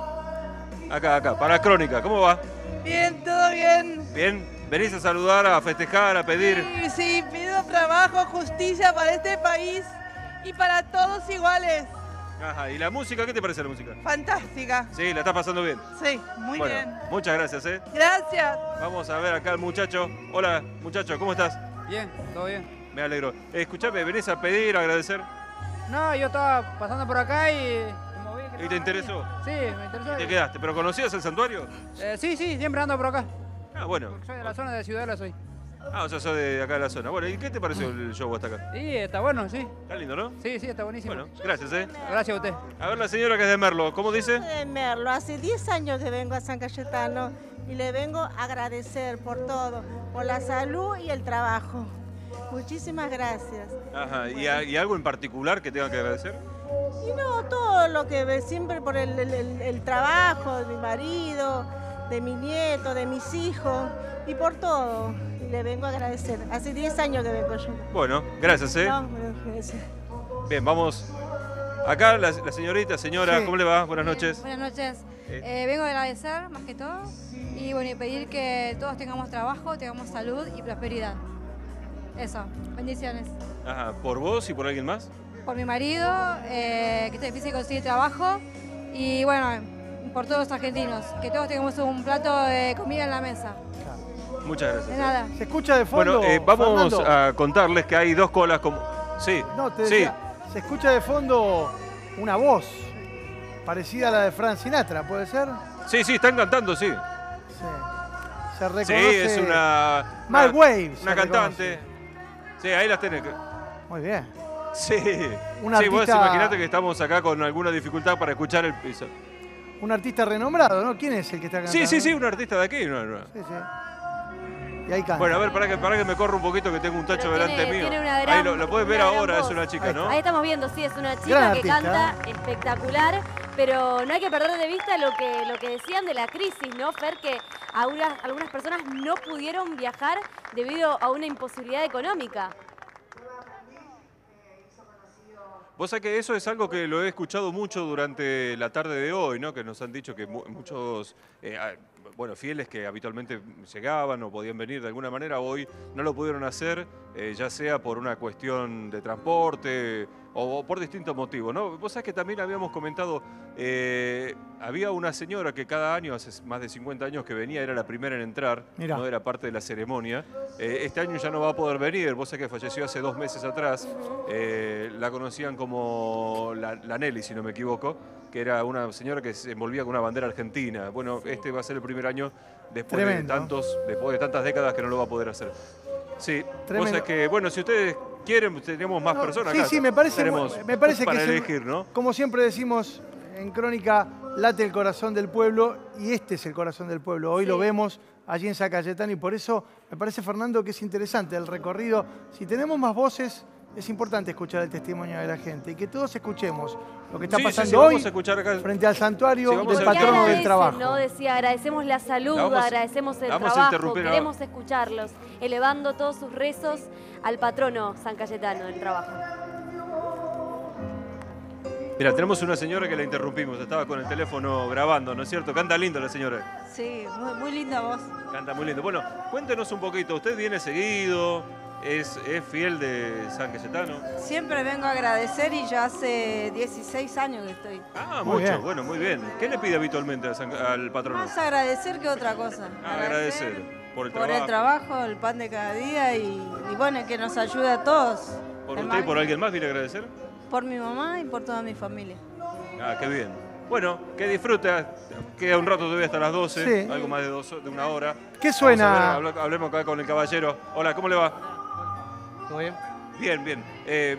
Acá, para Crónica. ¿Cómo va? Bien, todo bien. Bien. ¿Venís a saludar, a festejar, a pedir? Sí, pido trabajo, justicia para este país y para todos iguales. Ajá, ¿y la música? ¿Qué te parece la música? Fantástica. Sí, la estás pasando bien. Sí, muy Bueno, bien. muchas gracias, Gracias. Vamos a ver acá al muchacho. Hola, muchacho, ¿cómo estás? Bien, todo bien. Me alegro. Escuchame, ¿venís a pedir, a agradecer? No, yo estaba pasando por acá y... ¿Y te interesó? Sí, me interesó. ¿Y te quedaste? ¿Pero conocías el santuario? Sí, siempre ando por acá. Ah, bueno. Soy de la zona de Ciudadela, soy. Ah, o sea, sos de acá de la zona. Bueno, ¿y qué te pareció el show hasta acá? Sí, está bueno, sí. Está lindo, ¿no? Sí, está buenísimo. Bueno, gracias, Gracias a usted. A ver la señora que es de Merlo, ¿cómo dice? De Merlo, hace 10 años que vengo a San Cayetano y le vengo a agradecer por todo, por la salud y el trabajo. Muchísimas gracias. Ajá, ¿y algo en particular que tenga que agradecer? Y no, todo lo que ve, siempre por el trabajo de mi marido, de mi nieto, de mis hijos y por todo. Y le vengo a agradecer. Hace 10 años que vengo yo. Bueno, gracias, No, gracias. Bien, vamos. Acá la señorita, señora, Sí. ¿cómo le va? Buenas noches. Buenas noches. Vengo a agradecer más que todo y bueno, y pedir que todos tengamos trabajo, tengamos salud y prosperidad. Eso, bendiciones. Ajá, ¿por vos y por alguien más? Por mi marido, que está difícil conseguir trabajo y bueno, por todos los argentinos, que todos tengamos un plato de comida en la mesa. Muchas gracias. De nada. ¿Se escucha de fondo? Bueno, vamos Fernando? a contarles que hay 2 colas como... Sí, No, te sí. decía, se escucha de fondo una voz parecida a la de Frank Sinatra, ¿puede ser? Sí, están cantando, sí. Se reconoce. Sí, es una Mike Wave. una se cantante. reconoce. Sí, ahí las tenés. Muy bien. Sí. Un Sí, vos artista- imaginate que estamos acá con alguna dificultad para escuchar el piso. Un artista renombrado, ¿no? ¿Quién es el que está cantando? Sí, un artista de aquí. No. Sí. Y ahí canta. Bueno, a ver, para que me corra un poquito que tengo un tacho delante mío. Tiene una gran, Ahí lo puedes ver una gran ahora, voz. es una chica, ¿no? Ahí estamos viendo, sí, es una chica Gran que artista. canta espectacular, pero no hay que perder de vista lo que decían de la crisis, ¿no, Fer? Que algunas personas no pudieron viajar debido a una imposibilidad económica. Vos sabés que eso es algo que lo he escuchado mucho durante la tarde de hoy, ¿no? Que nos han dicho que muchos bueno, fieles que habitualmente llegaban o podían venir de alguna manera, hoy no lo pudieron hacer, ya sea por una cuestión de transporte o por distintos motivos, ¿no? Vos sabés que también habíamos comentado, había una señora que cada año, hace más de 50 años que venía, era la primera en entrar, Mirá. no era parte de la ceremonia. Este año ya no va a poder venir, vos sabés que falleció hace 2 meses atrás, la conocían como la Nelly, si no me equivoco, que era una señora que se envolvía con una bandera argentina. Bueno, este va a ser el primer año después de tantas décadas que no lo va a poder hacer. Sí, vos sabés que, bueno, si ustedes quieren, tenemos más personas acá. Sí, me parece que para es elegir, ¿no? Como siempre decimos en Crónica, late el corazón del pueblo y este es el corazón del pueblo. Hoy lo vemos allí en San Cayetano y por eso me parece, Fernando, que es interesante el recorrido. Si tenemos más voces, es importante escuchar el testimonio de la gente y que todos escuchemos lo que está pasando hoy vamos a escuchar acá frente al santuario del Y patrono del agradecen, trabajo. ¿no? Decía, agradecemos la salud, agradecemos el trabajo, queremos escucharlos, elevando todos sus rezos al patrono San Cayetano del trabajo. Mira, tenemos una señora que la interrumpimos, estaba con el teléfono grabando, ¿no es cierto? Canta lindo la señora. Sí, muy linda voz. Canta muy lindo. Bueno, cuéntenos un poquito, ¿usted viene seguido? ¿Es fiel de San Cayetano? Siempre vengo a agradecer y ya hace 16 años que estoy. Ah, mucho, bueno, muy bien. ¿Qué le pide habitualmente al patrono? Más agradecer que otra cosa. Agradecer por el trabajo. Por el trabajo, el pan de cada día y bueno, que nos ayude a todos. ¿Por usted y por alguien más viene a agradecer? Por mi mamá y por toda mi familia. Ah, qué bien. Bueno, que disfrute. Queda un rato todavía hasta las 12, Sí. algo más de una hora. ¿Qué suena? Vamos a ver, hablemos acá con el caballero. Hola, ¿cómo le va? ¿Todo bien? Bien, bien.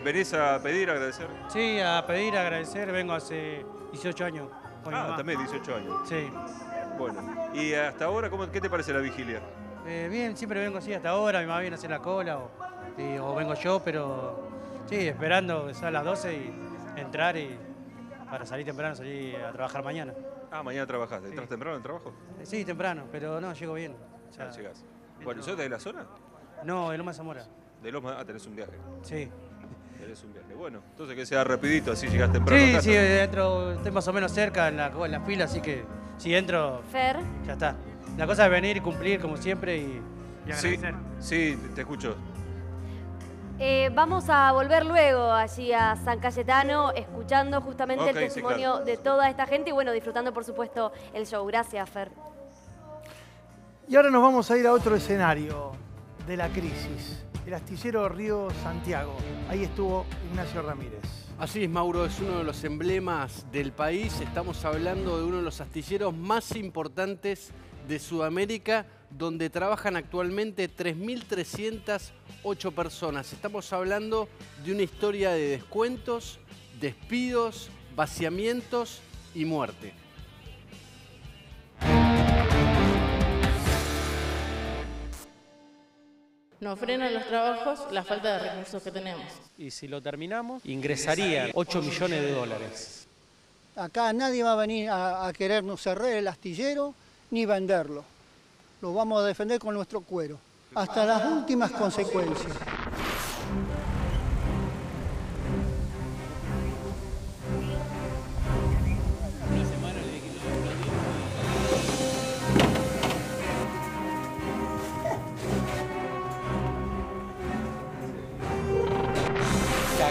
¿Venís a pedir, a agradecer? Sí, a pedir, a agradecer. Vengo hace 18 años con mi mamá. También 18 años. Sí. Bueno, ¿y hasta ahora qué te parece la vigilia? Bien, siempre vengo así hasta ahora. Mi mamá viene a hacer la cola o vengo yo, pero sí, esperando que sea a las 12 y entrar y para salir temprano, salir a trabajar mañana. Ah, mañana trabajás. ¿Entras temprano al trabajo? Sí, temprano, pero no, llego bien. Ya llegás. Bueno, ¿sos de la zona? No, de Loma Zamora. De Loma, tenés un viaje. Sí. Tenés un viaje. Bueno, entonces que sea rapidito, así llegás temprano a Sí, casa. sí, entro, estoy más o menos cerca en la fila, así que si entro, Fer. ya está. La cosa es venir y cumplir como siempre y agradecer. Sí, te escucho. Vamos a volver luego allí a San Cayetano, escuchando justamente el testimonio de toda esta gente y bueno, disfrutando por supuesto el show. Gracias, Fer. Y ahora nos vamos a ir a otro escenario de la crisis. El astillero Río Santiago. Ahí estuvo Ignacio Ramírez. Así es, Mauro, es uno de los emblemas del país. Estamos hablando de uno de los astilleros más importantes de Sudamérica, donde trabajan actualmente 3.308 personas. Estamos hablando de una historia de descuentos, despidos, vaciamientos y muerte. Nos frenan los trabajos la falta de recursos que tenemos. Y si lo terminamos, ingresarían 8 millones de dólares. Acá nadie va a venir a querernos cerrar el astillero ni venderlo. Lo vamos a defender con nuestro cuero, hasta las últimas consecuencias.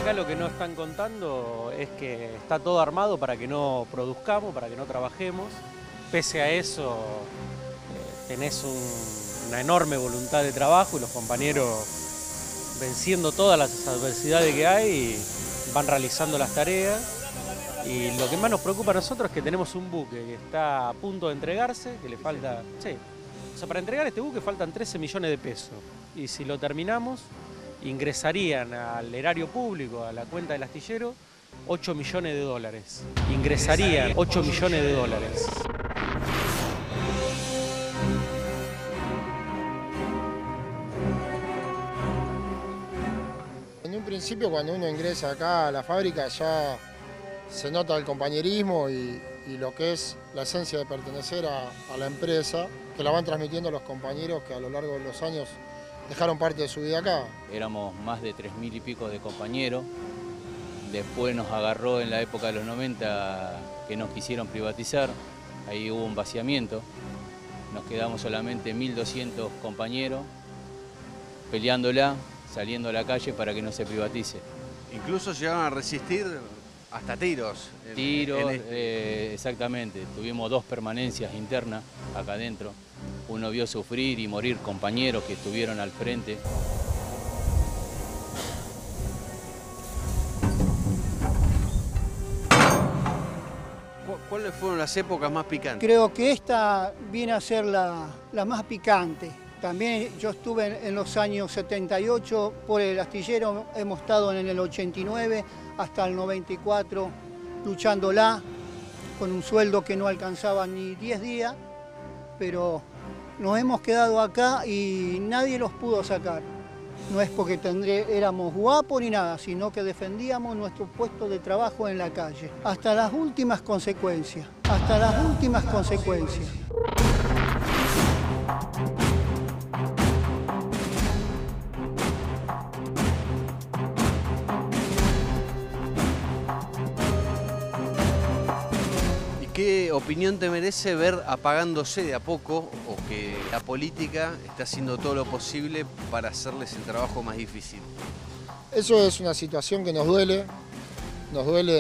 Acá lo que no están contando es que está todo armado para que no produzcamos, para que no trabajemos. Pese a eso, tenés una enorme voluntad de trabajo y los compañeros venciendo todas las adversidades que hay van realizando las tareas. Y lo que más nos preocupa a nosotros es que tenemos un buque que está a punto de entregarse, que le falta... Sí, o sea, para entregar este buque faltan 13 millones de pesos. Y si lo terminamos, ingresarían al erario público, a la cuenta del astillero, 8 millones de dólares. Ingresarían 8 millones de dólares. En un principio, cuando uno ingresa acá a la fábrica, ya se nota el compañerismo y lo que es la esencia de pertenecer a la empresa, que la van transmitiendo los compañeros que a lo largo de los años dejaron parte de su vida acá. Éramos más de 3.000 y pico de compañeros. Después nos agarró en la época de los 90 que nos quisieron privatizar. Ahí hubo un vaciamiento nos quedamos solamente 1.200 compañeros peleándola, saliendo a la calle para que no se privatice. Incluso llegaron a resistir hasta tiros. Tiros, exactamente. Tuvimos 2 permanencias internas acá adentro. Uno vio sufrir y morir compañeros que estuvieron al frente. ¿Cuáles fueron las épocas más picantes? Creo que esta viene a ser la más picante. También yo estuve en los años 78 por el astillero, hemos estado en el 89 hasta el 94 luchándola con un sueldo que no alcanzaba ni 10 días, pero nos hemos quedado acá y nadie los pudo sacar. No es porque éramos guapos ni nada, sino que defendíamos nuestro puesto de trabajo en la calle. Hasta las últimas consecuencias, hasta las últimas consecuencias. ¿Qué opinión te merece ver apagándose de a poco o que la política está haciendo todo lo posible para hacerles el trabajo más difícil? Eso es una situación que nos duele,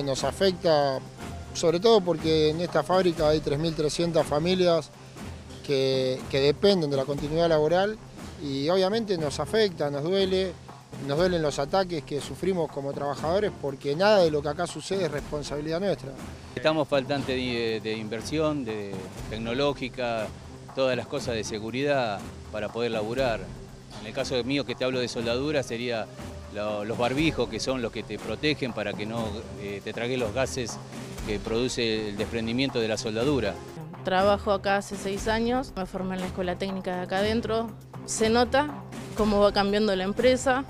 nos afecta, sobre todo porque en esta fábrica hay 3.300 familias que dependen de la continuidad laboral y obviamente nos afecta, nos duelen los ataques que sufrimos como trabajadores porque nada de lo que acá sucede es responsabilidad nuestra. Estamos faltantes de inversión, de tecnológica, todas las cosas de seguridad para poder laburar. En el caso mío que te hablo de soldadura sería los barbijos que son los que te protegen para que no te tragues los gases que produce el desprendimiento de la soldadura. Trabajo acá hace 6 años, me formé en la escuela técnica de acá adentro. Se nota cómo va cambiando la empresa.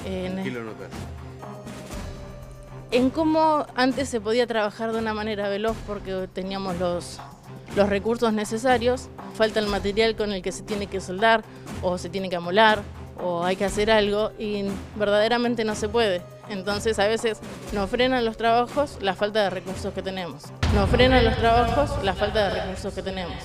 ¿Qué lo notas? En cómo antes se podía trabajar de una manera veloz porque teníamos los recursos necesarios, falta el material con el que se tiene que soldar o se tiene que amolar o hay que hacer algo y verdaderamente no se puede. Entonces a veces nos frenan los trabajos la falta de recursos que tenemos. Nos frenan los trabajos la falta de recursos que tenemos.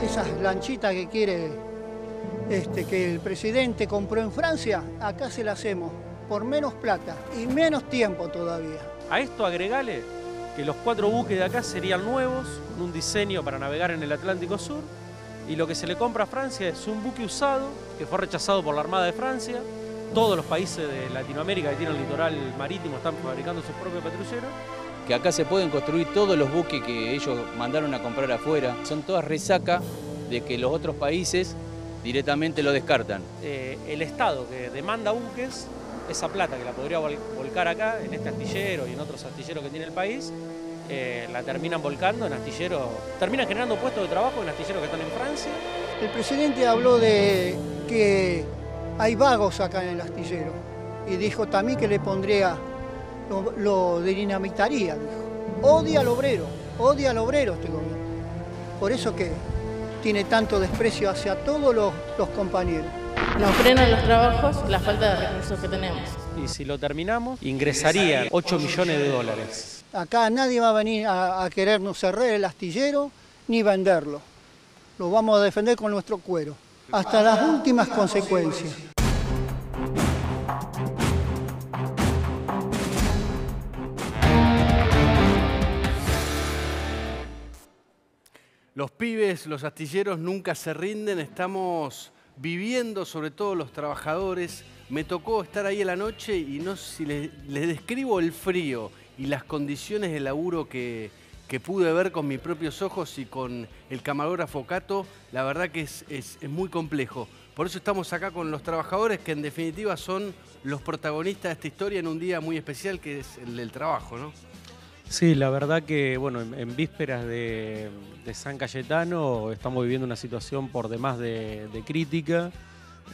Esas lanchitas que quiere que el presidente compró en Francia, acá se las hacemos por menos plata y menos tiempo todavía. A esto agregale que los 4 buques de acá serían nuevos, con un diseño para navegar en el Atlántico Sur, y lo que se le compra a Francia es un buque usado que fue rechazado por la Armada de Francia. Todos los países de Latinoamérica que tienen litoral marítimo están fabricando sus propios patrulleros. Que acá se pueden construir todos los buques que ellos mandaron a comprar afuera. Son todas resaca de que los otros países directamente lo descartan. El Estado que demanda buques, esa plata que la podría volcar acá, en este astillero y en otros astilleros que tiene el país, la terminan volcando en astilleros, terminan generando puestos de trabajo en astilleros que están en Francia. El presidente habló de que hay vagos acá en el astillero y dijo también que le pondría, lo dinamitaría, dijo. Odia al obrero este gobierno. Por eso que tiene tanto desprecio hacia todos los compañeros. Nos frenan los trabajos la falta de recursos que tenemos. Y si lo terminamos, ingresarían 8 millones de dólares. Acá nadie va a venir a querernos cerrar el astillero ni venderlo. Lo vamos a defender con nuestro cuero, hasta las últimas consecuencias. Los pibes, los astilleros nunca se rinden, estamos viviendo, sobre todo los trabajadores. Me tocó estar ahí en la noche y no sé si les describo el frío y las condiciones de laburo que pude ver con mis propios ojos y con el camarógrafo Cato. La verdad que es muy complejo. Por eso estamos acá con los trabajadores que en definitiva son los protagonistas de esta historia en un día muy especial que es el del trabajo, ¿no? Sí, la verdad que bueno, en vísperas de San Cayetano estamos viviendo una situación por demás de crítica.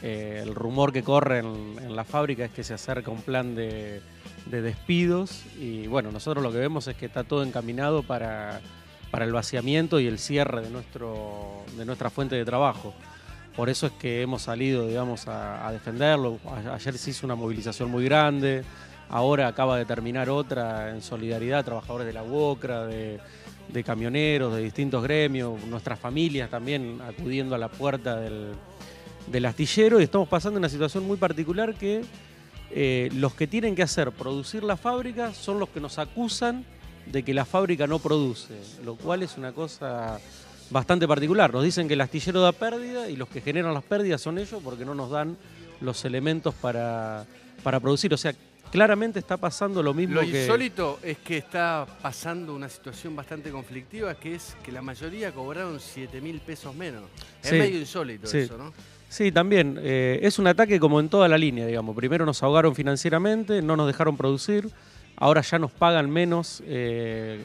El rumor que corre en la fábrica es que se acerca un plan de despidos y bueno, nosotros lo que vemos es que está todo encaminado para el vaciamiento y el cierre de nuestra fuente de trabajo. Por eso es que hemos salido, digamos, a defenderlo. Ayer se hizo una movilización muy grande, ahora acaba de terminar otra en solidaridad, trabajadores de la UOCRA, de camioneros, de distintos gremios, nuestras familias también acudiendo a la puerta del astillero, y estamos pasando una situación muy particular que los que tienen que producir la fábrica son los que nos acusan de que la fábrica no produce, lo cual es una cosa bastante particular. Nos dicen que el astillero da pérdida y los que generan las pérdidas son ellos porque no nos dan los elementos para producir. O sea, claramente está pasando lo mismo que... Lo insólito es que está pasando una situación bastante conflictiva, que es que la mayoría cobraron 7.000 pesos menos. Es medio insólito eso, ¿no? Sí, también. Es un ataque como en toda la línea, digamos. Primero nos ahogaron financieramente, no nos dejaron producir. Ahora ya nos pagan menos.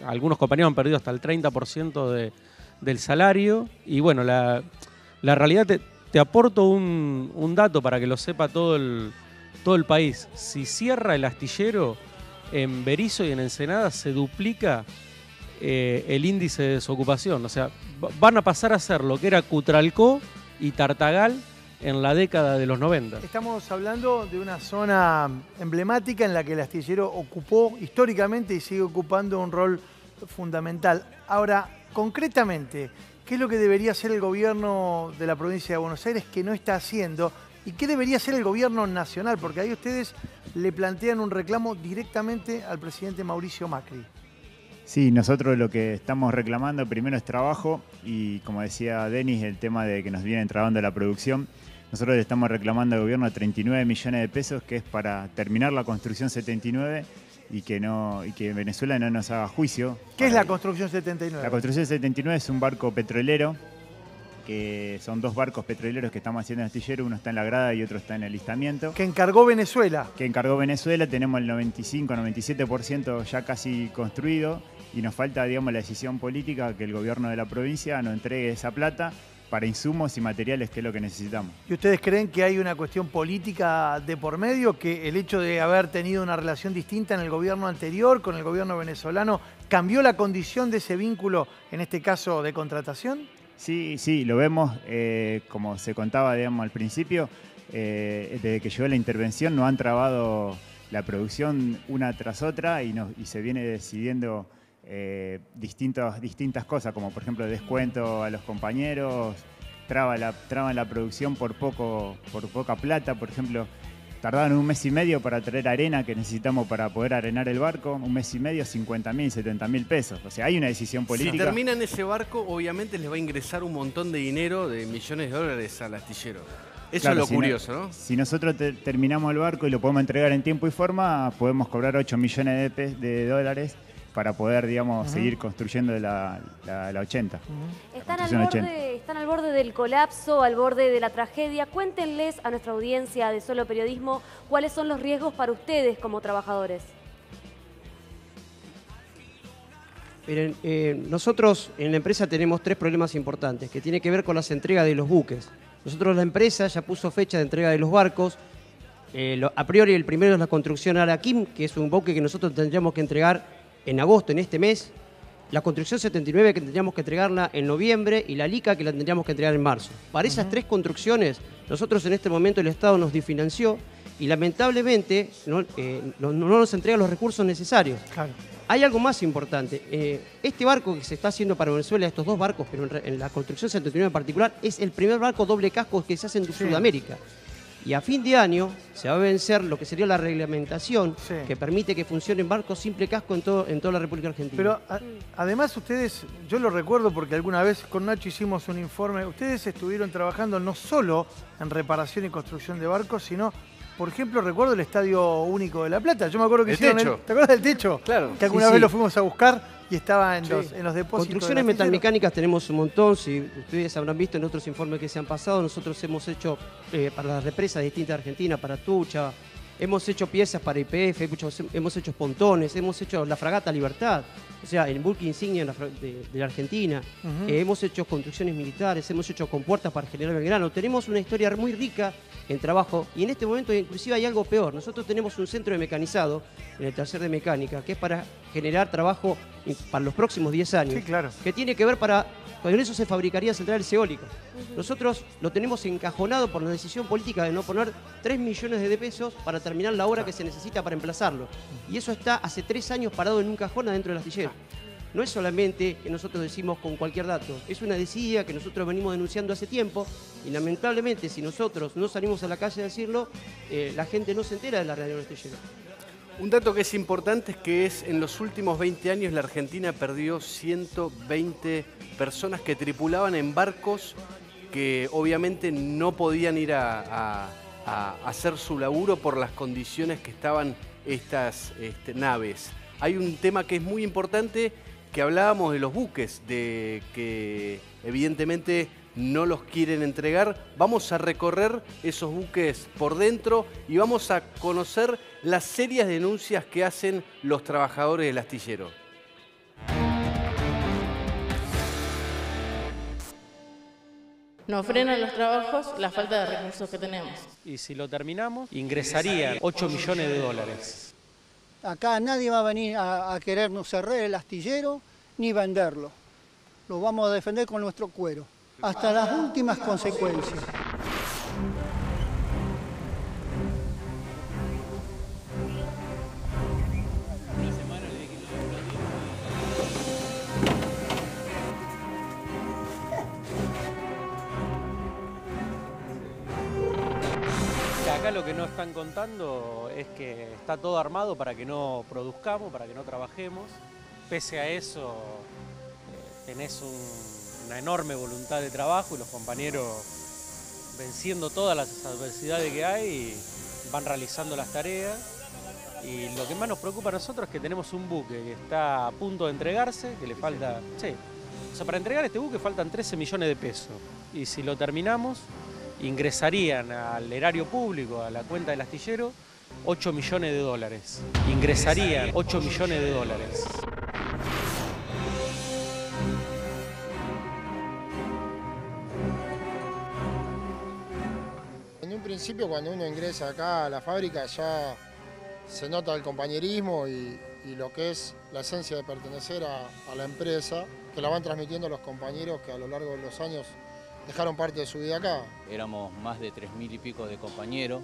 Algunos compañeros han perdido hasta el 30% del salario. Y bueno, la realidad, te aporto un dato para que lo sepa todo el país. Si cierra el astillero, en Berisso y en Ensenada se duplica el índice de desocupación. O sea, van a pasar a ser lo que era Cutralcó y Tartagal en la década de los 90. Estamos hablando de una zona emblemática en la que el astillero ocupó históricamente y sigue ocupando un rol fundamental. Ahora, concretamente, ¿qué es lo que debería hacer el gobierno de la provincia de Buenos Aires que no está haciendo? ¿Y qué debería hacer el gobierno nacional? Porque ahí ustedes le plantean un reclamo directamente al presidente Mauricio Macri. Sí, nosotros lo que estamos reclamando primero es trabajo y, como decía Denis, el tema de que nos vienen trabando la producción. Nosotros le estamos reclamando al gobierno 39 millones de pesos, que es para terminar la construcción 79 y que Venezuela no nos haga juicio. ¿Qué es la construcción 79? La construcción 79 es un barco petrolero, que son 2 barcos petroleros que estamos haciendo en astillero, uno está en la grada y otro está en el alistamiento. ¿Que encargó Venezuela? Que encargó Venezuela, tenemos el 95-97% ya casi construido y nos falta, digamos, la decisión política que el gobierno de la provincia nos entregue esa plata para insumos y materiales, que es lo que necesitamos. ¿Y ustedes creen que hay una cuestión política de por medio, que el hecho de haber tenido una relación distinta en el gobierno anterior con el gobierno venezolano cambió la condición de ese vínculo, en este caso de contratación? Sí, lo vemos, como se contaba, digamos, al principio, desde que llegó la intervención nos han trabado la producción una tras otra y se viene decidiendo distintas cosas, como por ejemplo descuento a los compañeros, traban la producción por poca plata. Por ejemplo, tardaron 1 mes y medio para traer arena que necesitamos para poder arenar el barco, 1 mes y medio, 50.000, 70.000 pesos. O sea, hay una decisión política. Si terminan ese barco, obviamente les va a ingresar un montón de dinero, de millones de dólares al astillero. Eso claro, es lo curioso, ¿no? Si nosotros terminamos el barco y lo podemos entregar en tiempo y forma, podemos cobrar 8 millones de dólares para poder, digamos, seguir construyendo la 80. Están al borde del colapso, al borde de la tragedia. Cuéntenles a nuestra audiencia de Solo Periodismo cuáles son los riesgos para ustedes como trabajadores. Miren, nosotros en la empresa tenemos 3 problemas importantes que tienen que ver con las entregas de los buques. Nosotros, la empresa ya puso fecha de entrega de los barcos. A priori el primero es la construcción Araquim, que es un buque que nosotros tendríamos que entregar en agosto, en este mes. La construcción 79 que tendríamos que entregarla en noviembre y la LICA que la tendríamos que entregar en marzo. Para esas 3 construcciones, nosotros en este momento el Estado nos desfinanció y lamentablemente no nos entrega los recursos necesarios. Claro. Hay algo más importante. Este barco que se está haciendo para Venezuela, estos 2 barcos, pero en la construcción 79 en particular, es el primer barco doble casco que se hace en Sudamérica. Y a fin de año se va a vencer lo que sería la reglamentación que permite que funcionen barcos simple casco en toda la República Argentina. Pero además ustedes, yo lo recuerdo porque alguna vez con Nacho hicimos un informe, ustedes estuvieron trabajando no solo en reparación y construcción de barcos, sino, por ejemplo, recuerdo el Estadio Único de La Plata. Yo me acuerdo que hicieron ¿te acuerdas del techo? Claro. Que alguna vez lo fuimos a buscar y estaba en los depósitos. Construcciones metalmecánicas tenemos un montón. Si ustedes habrán visto en otros informes que se han pasado, nosotros hemos hecho para las represas distintas de Argentina, para Tucha, hemos hecho piezas para YPF, hemos hecho pontones, hemos hecho la fragata Libertad, o sea, el buque insignia de la Argentina. Hemos hecho construcciones militares, hemos hecho compuertas para General Belgrano. Tenemos una historia muy rica en trabajo y en este momento inclusive hay algo peor. Nosotros tenemos un centro de mecanizado en el taller de mecánica que es para generar trabajo para los próximos 10 años. Sí, claro. Que tiene que ver con eso se fabricarían centrales eólicas. Nosotros lo tenemos encajonado por la decisión política de no poner 3 millones de pesos para terminar la obra que se necesita para emplazarlo. Y eso está hace 3 años parado en un cajón adentro del astillero. No es solamente que nosotros decimos con cualquier dato, es una desidia que nosotros venimos denunciando hace tiempo y lamentablemente si nosotros no salimos a la calle a decirlo, la gente no se entera de la realidad del astillero. Un dato que es importante es que en los últimos 20 años la Argentina perdió 120 personas que tripulaban en barcos que obviamente no podían ir a hacer su laburo por las condiciones que estaban estas naves. Hay un tema que es muy importante, que hablábamos de los buques, de que evidentemente no los quieren entregar. Vamos a recorrer esos buques por dentro y vamos a conocer las serias denuncias que hacen los trabajadores del astillero. Nos frenan los trabajos la falta de recursos que tenemos. Y si lo terminamos, ingresarían 8 millones de dólares. Acá nadie va a venir a querernos cerrar el astillero ni venderlo. Lo vamos a defender con nuestro cuero, hasta las últimas consecuencias. Acá lo que no están contando es que está todo armado para que no produzcamos, para que no trabajemos. Pese a eso, tenés una enorme voluntad de trabajo y los compañeros, venciendo todas las adversidades que hay, van realizando las tareas. Y lo que más nos preocupa a nosotros es que tenemos un buque que está a punto de entregarse, que le falta... Sí, o sea, para entregar este buque faltan 13 millones de pesos. Y si lo terminamos, ingresarían al erario público, a la cuenta del astillero, 8 millones de dólares. Ingresarían 8 millones de dólares. En un principio, cuando uno ingresa acá a la fábrica, ya se nota el compañerismo y lo que es la esencia de pertenecer a la empresa, que la van transmitiendo los compañeros que a lo largo de los años dejaron parte de su vida acá. Éramos más de 3.000 y pico de compañeros.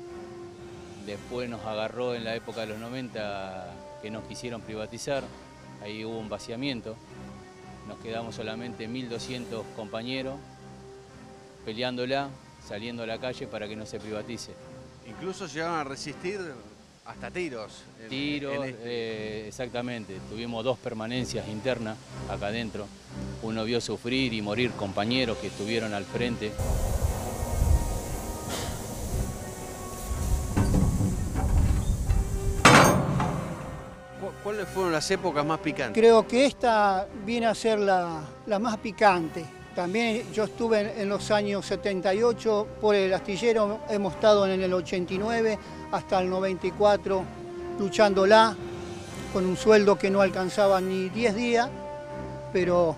Después nos agarró en la época de los 90 que nos quisieron privatizar. Ahí hubo un vaciamiento. Nos quedamos solamente 1.200 compañeros peleándola, saliendo a la calle para que no se privatice. Incluso llegaron a resistir hasta tiros. Tiros, exactamente. Tuvimos 2 permanencias internas acá adentro. Uno vio sufrir y morir compañeros que estuvieron al frente. ¿Cuáles fueron las épocas más picantes? Creo que esta viene a ser la más picante. También yo estuve en los años 78 por el astillero, hemos estado en el 89 hasta el 94 luchándola con un sueldo que no alcanzaba ni 10 días, pero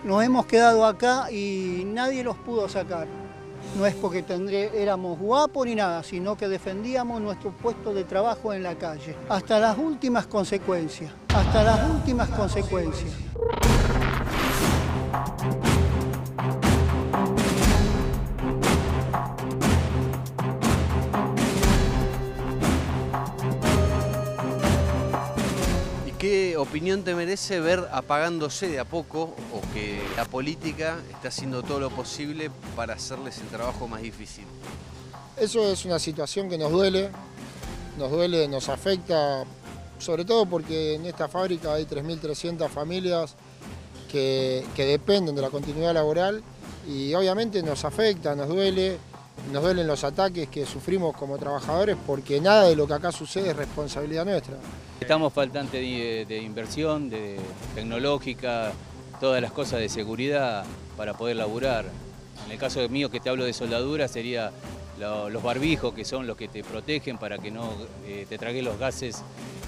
nos hemos quedado acá y nadie los pudo sacar. No es porque éramos guapos ni nada, sino que defendíamos nuestro puesto de trabajo en la calle. Hasta las últimas consecuencias, hasta las últimas consecuencias. ¿Qué opinión te merece ver apagándose de a poco o que la política está haciendo todo lo posible para hacerles el trabajo más difícil? Eso es una situación que nos duele, nos afecta, sobre todo porque en esta fábrica hay 3.300 familias que dependen de la continuidad laboral y obviamente nos afecta, nos duelen los ataques que sufrimos como trabajadores porque nada de lo que acá sucede es responsabilidad nuestra. Estamos faltantes de inversión, de tecnológica, todas las cosas de seguridad para poder laburar. En el caso mío que te hablo de soldadura sería los barbijos que son los que te protegen para que no te tragues los gases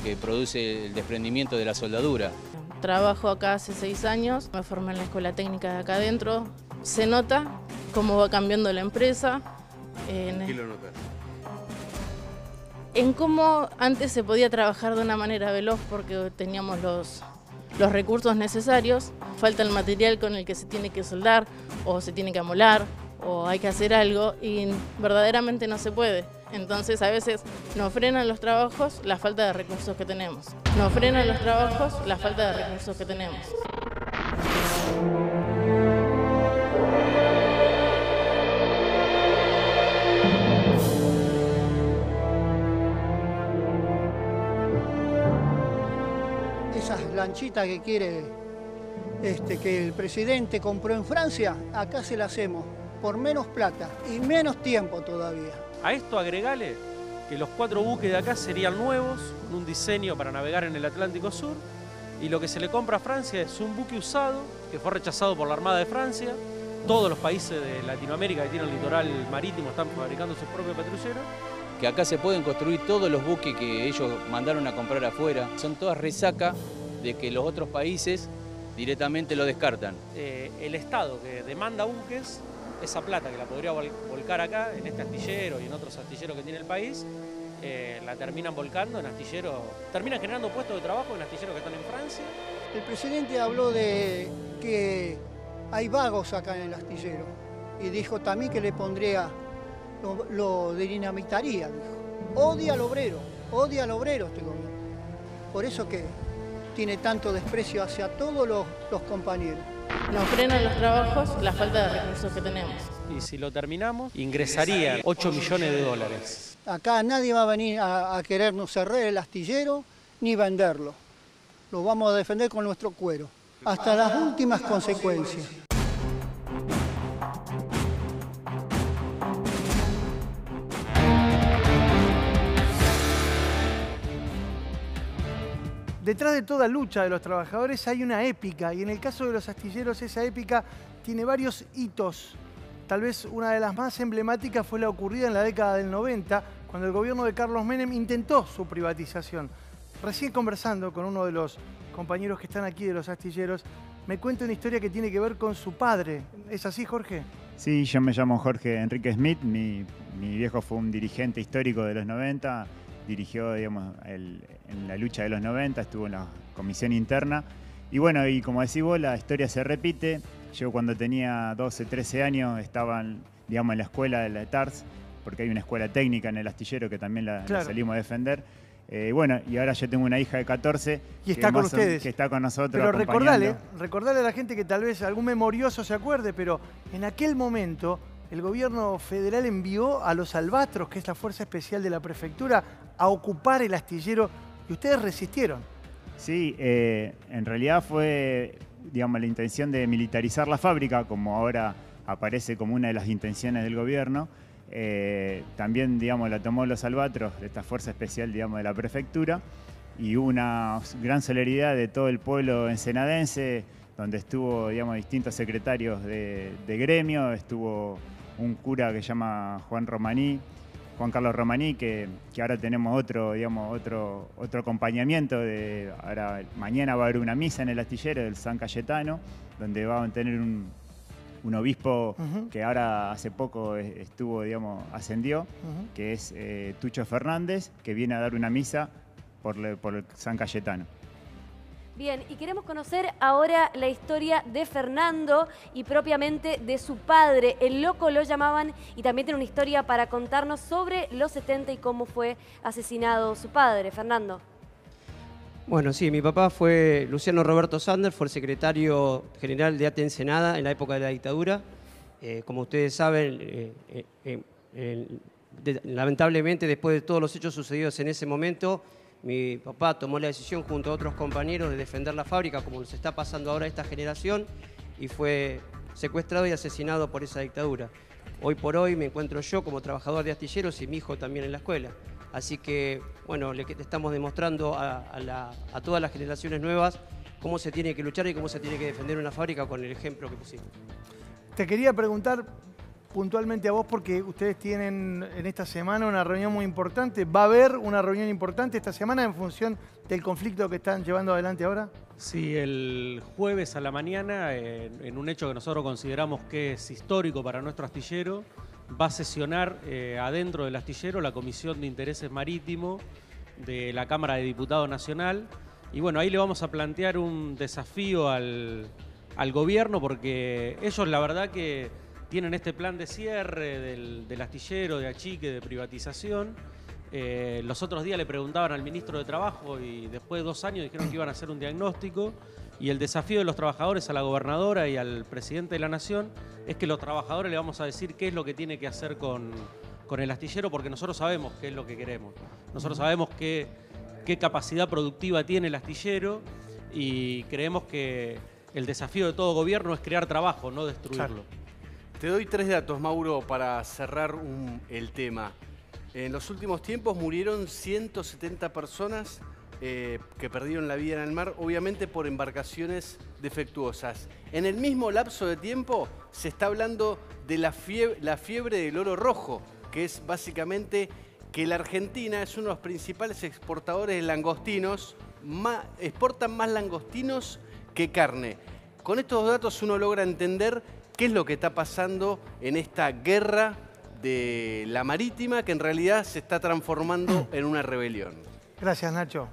que produce el desprendimiento de la soldadura. Trabajo acá hace 6 años, me formé en la escuela técnica de acá adentro. Se nota cómo va cambiando la empresa. ¿Qué lo notas? en cómo antes se podía trabajar de una manera veloz porque teníamos los recursos necesarios, falta el material con el que se tiene que soldar o se tiene que amolar o hay que hacer algo y verdaderamente no se puede. Entonces a veces nos frenan los trabajos la falta de recursos que tenemos. Nos frenan los trabajos la falta de recursos que tenemos. Esas lanchitas que quiere que el presidente compró en Francia, acá se las hacemos por menos plata y menos tiempo todavía. A esto agregale que los 4 buques de acá serían nuevos, con un diseño para navegar en el Atlántico Sur, y lo que se le compra a Francia es un buque usado que fue rechazado por la Armada de Francia. Todos los países de Latinoamérica que tienen litoral marítimo están fabricando sus propios patrulleros. Que acá se pueden construir todos los buques que ellos mandaron a comprar afuera. Son todas resaca de que los otros países directamente lo descartan. El Estado que demanda buques, esa plata que la podría volcar acá, en este astillero y en otros astilleros que tiene el país, la terminan volcando en astilleros, terminan generando puestos de trabajo en astilleros que están en Francia. El presidente habló de que hay vagos acá en el astillero y dijo también que le pondría, lo dinamitaría, dijo. Odia al obrero este gobierno. Por eso que tiene tanto desprecio hacia todos los compañeros. Nos frenan los trabajos la falta de recursos que tenemos. Y si lo terminamos, ingresarían 8 millones de dólares. Acá nadie va a venir a querernos cerrar el astillero ni venderlo. Lo vamos a defender con nuestro cuero, hasta las últimas consecuencias. Detrás de toda lucha de los trabajadores hay una épica, y en el caso de los astilleros esa épica tiene varios hitos. Tal vez una de las más emblemáticas fue la ocurrida en la década del 90, cuando el gobierno de Carlos Menem intentó su privatización. Recién conversando con uno de los compañeros que están aquí de los astilleros, me cuenta una historia que tiene que ver con su padre. ¿Es así, Jorge? Sí, yo me llamo Jorge Enrique Smith, mi viejo fue un dirigente histórico de los 90, dirigió, digamos, en la lucha de los 90, estuvo en la comisión interna. Y bueno, y como decís vos, la historia se repite. Yo cuando tenía 12, 13 años estaba, digamos, en la escuela de la TARS, porque hay una escuela técnica en el astillero que también la salimos a defender. Bueno, y ahora yo tengo una hija de 14 y está con ustedes. Que está con nosotros. Pero recordale a la gente que tal vez algún memorioso se acuerde, pero en aquel momento el gobierno federal envió a los albatros, que es la fuerza especial de la prefectura, a ocupar el astillero y ustedes resistieron. Sí, en realidad fue, digamos, la intención de militarizar la fábrica, como ahora aparece como una de las intenciones del gobierno. También, digamos, la tomó los albatros de esta fuerza especial, digamos, de la prefectura, y hubo una gran solidaridad de todo el pueblo ensenadense, donde estuvo, digamos, distintos secretarios de gremio, estuvo un cura que se llama Juan Carlos Romaní, que ahora tenemos otro acompañamiento. Ahora mañana va a haber una misa en el astillero del San Cayetano, donde va a tener un obispo que ahora hace poco estuvo, digamos, ascendió, que es Tucho Fernández, que viene a dar una misa por el San Cayetano. Bien, y queremos conocer ahora la historia de Fernando y propiamente de su padre. El Loco lo llamaban, y también tiene una historia para contarnos sobre los 70 y cómo fue asesinado su padre. Fernando. Bueno, sí, mi papá fue Luciano Roberto Sander, fue el secretario general de ATE Ensenada en la época de la dictadura. Como ustedes saben, lamentablemente, después de todos los hechos sucedidos en ese momento, mi papá tomó la decisión junto a otros compañeros de defender la fábrica, como nos está pasando ahora a esta generación, y fue secuestrado y asesinado por esa dictadura. Hoy por hoy me encuentro yo como trabajador de astilleros y mi hijo también en la escuela. Así que, bueno, le estamos demostrando a todas las generaciones nuevas cómo se tiene que luchar y cómo se tiene que defender una fábrica con el ejemplo que pusimos. Te quería preguntar puntualmente a vos, porque ustedes tienen en esta semana una reunión muy importante. ¿Va a haber una reunión importante esta semana en función del conflicto que están llevando adelante ahora? Sí, el jueves a la mañana, en un hecho que nosotros consideramos que es histórico para nuestro astillero, va a sesionar adentro del astillero la Comisión de Intereses Marítimos de la Cámara de Diputados Nacional. Y bueno, ahí le vamos a plantear un desafío al gobierno, porque ellos la verdad que tienen este plan de cierre del astillero, de achique, de privatización. Los otros días le preguntaban al ministro de Trabajo y después de 2 años dijeron que iban a hacer un diagnóstico. Y el desafío de los trabajadores a la gobernadora y al presidente de la Nación es que los trabajadores le vamos a decir qué es lo que tiene que hacer con el astillero, porque nosotros sabemos qué es lo que queremos. Nosotros sabemos qué capacidad productiva tiene el astillero y creemos que el desafío de todo gobierno es crear trabajo, no destruirlo. Claro. Te doy 3 datos, Mauro, para cerrar el tema. En los últimos tiempos murieron 170 personas que perdieron la vida en el mar, obviamente por embarcaciones defectuosas. En el mismo lapso de tiempo se está hablando de la fiebre del oro rojo, que es básicamente que la Argentina es uno de los principales exportadores de langostinos, exportan más langostinos que carne. Con estos datos uno logra entender qué es lo que está pasando en esta guerra de la marítima, que en realidad se está transformando en una rebelión. Gracias, Nacho.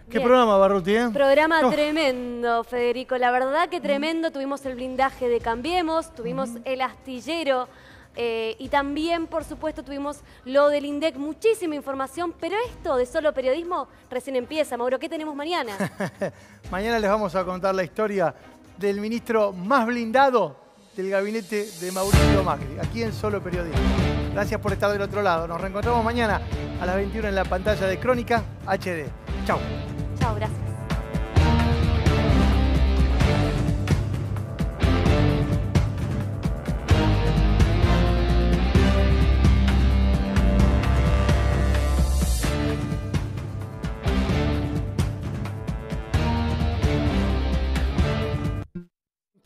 ¿Qué Bien. programa, Barruti? Programa tremendo, Federico. La verdad que tremendo. Tuvimos el blindaje de Cambiemos, tuvimos el astillero y también, por supuesto, tuvimos lo del INDEC. Muchísima información, pero esto de Solo Periodismo recién empieza. Mauro, ¿qué tenemos mañana? Mañana les vamos a contar la historia del ministro más blindado del gabinete de Mauricio Macri, aquí en Solo Periodismo. Gracias por estar del otro lado. Nos reencontramos mañana a las 21 en la pantalla de Crónica HD. Chau. Chao, gracias.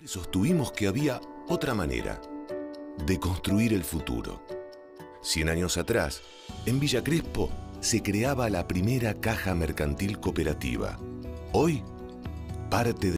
Sostuvimos que había otra manera de construir el futuro. 100 años atrás, en Villa Crespo, se creaba la primera caja mercantil cooperativa. Hoy, parte de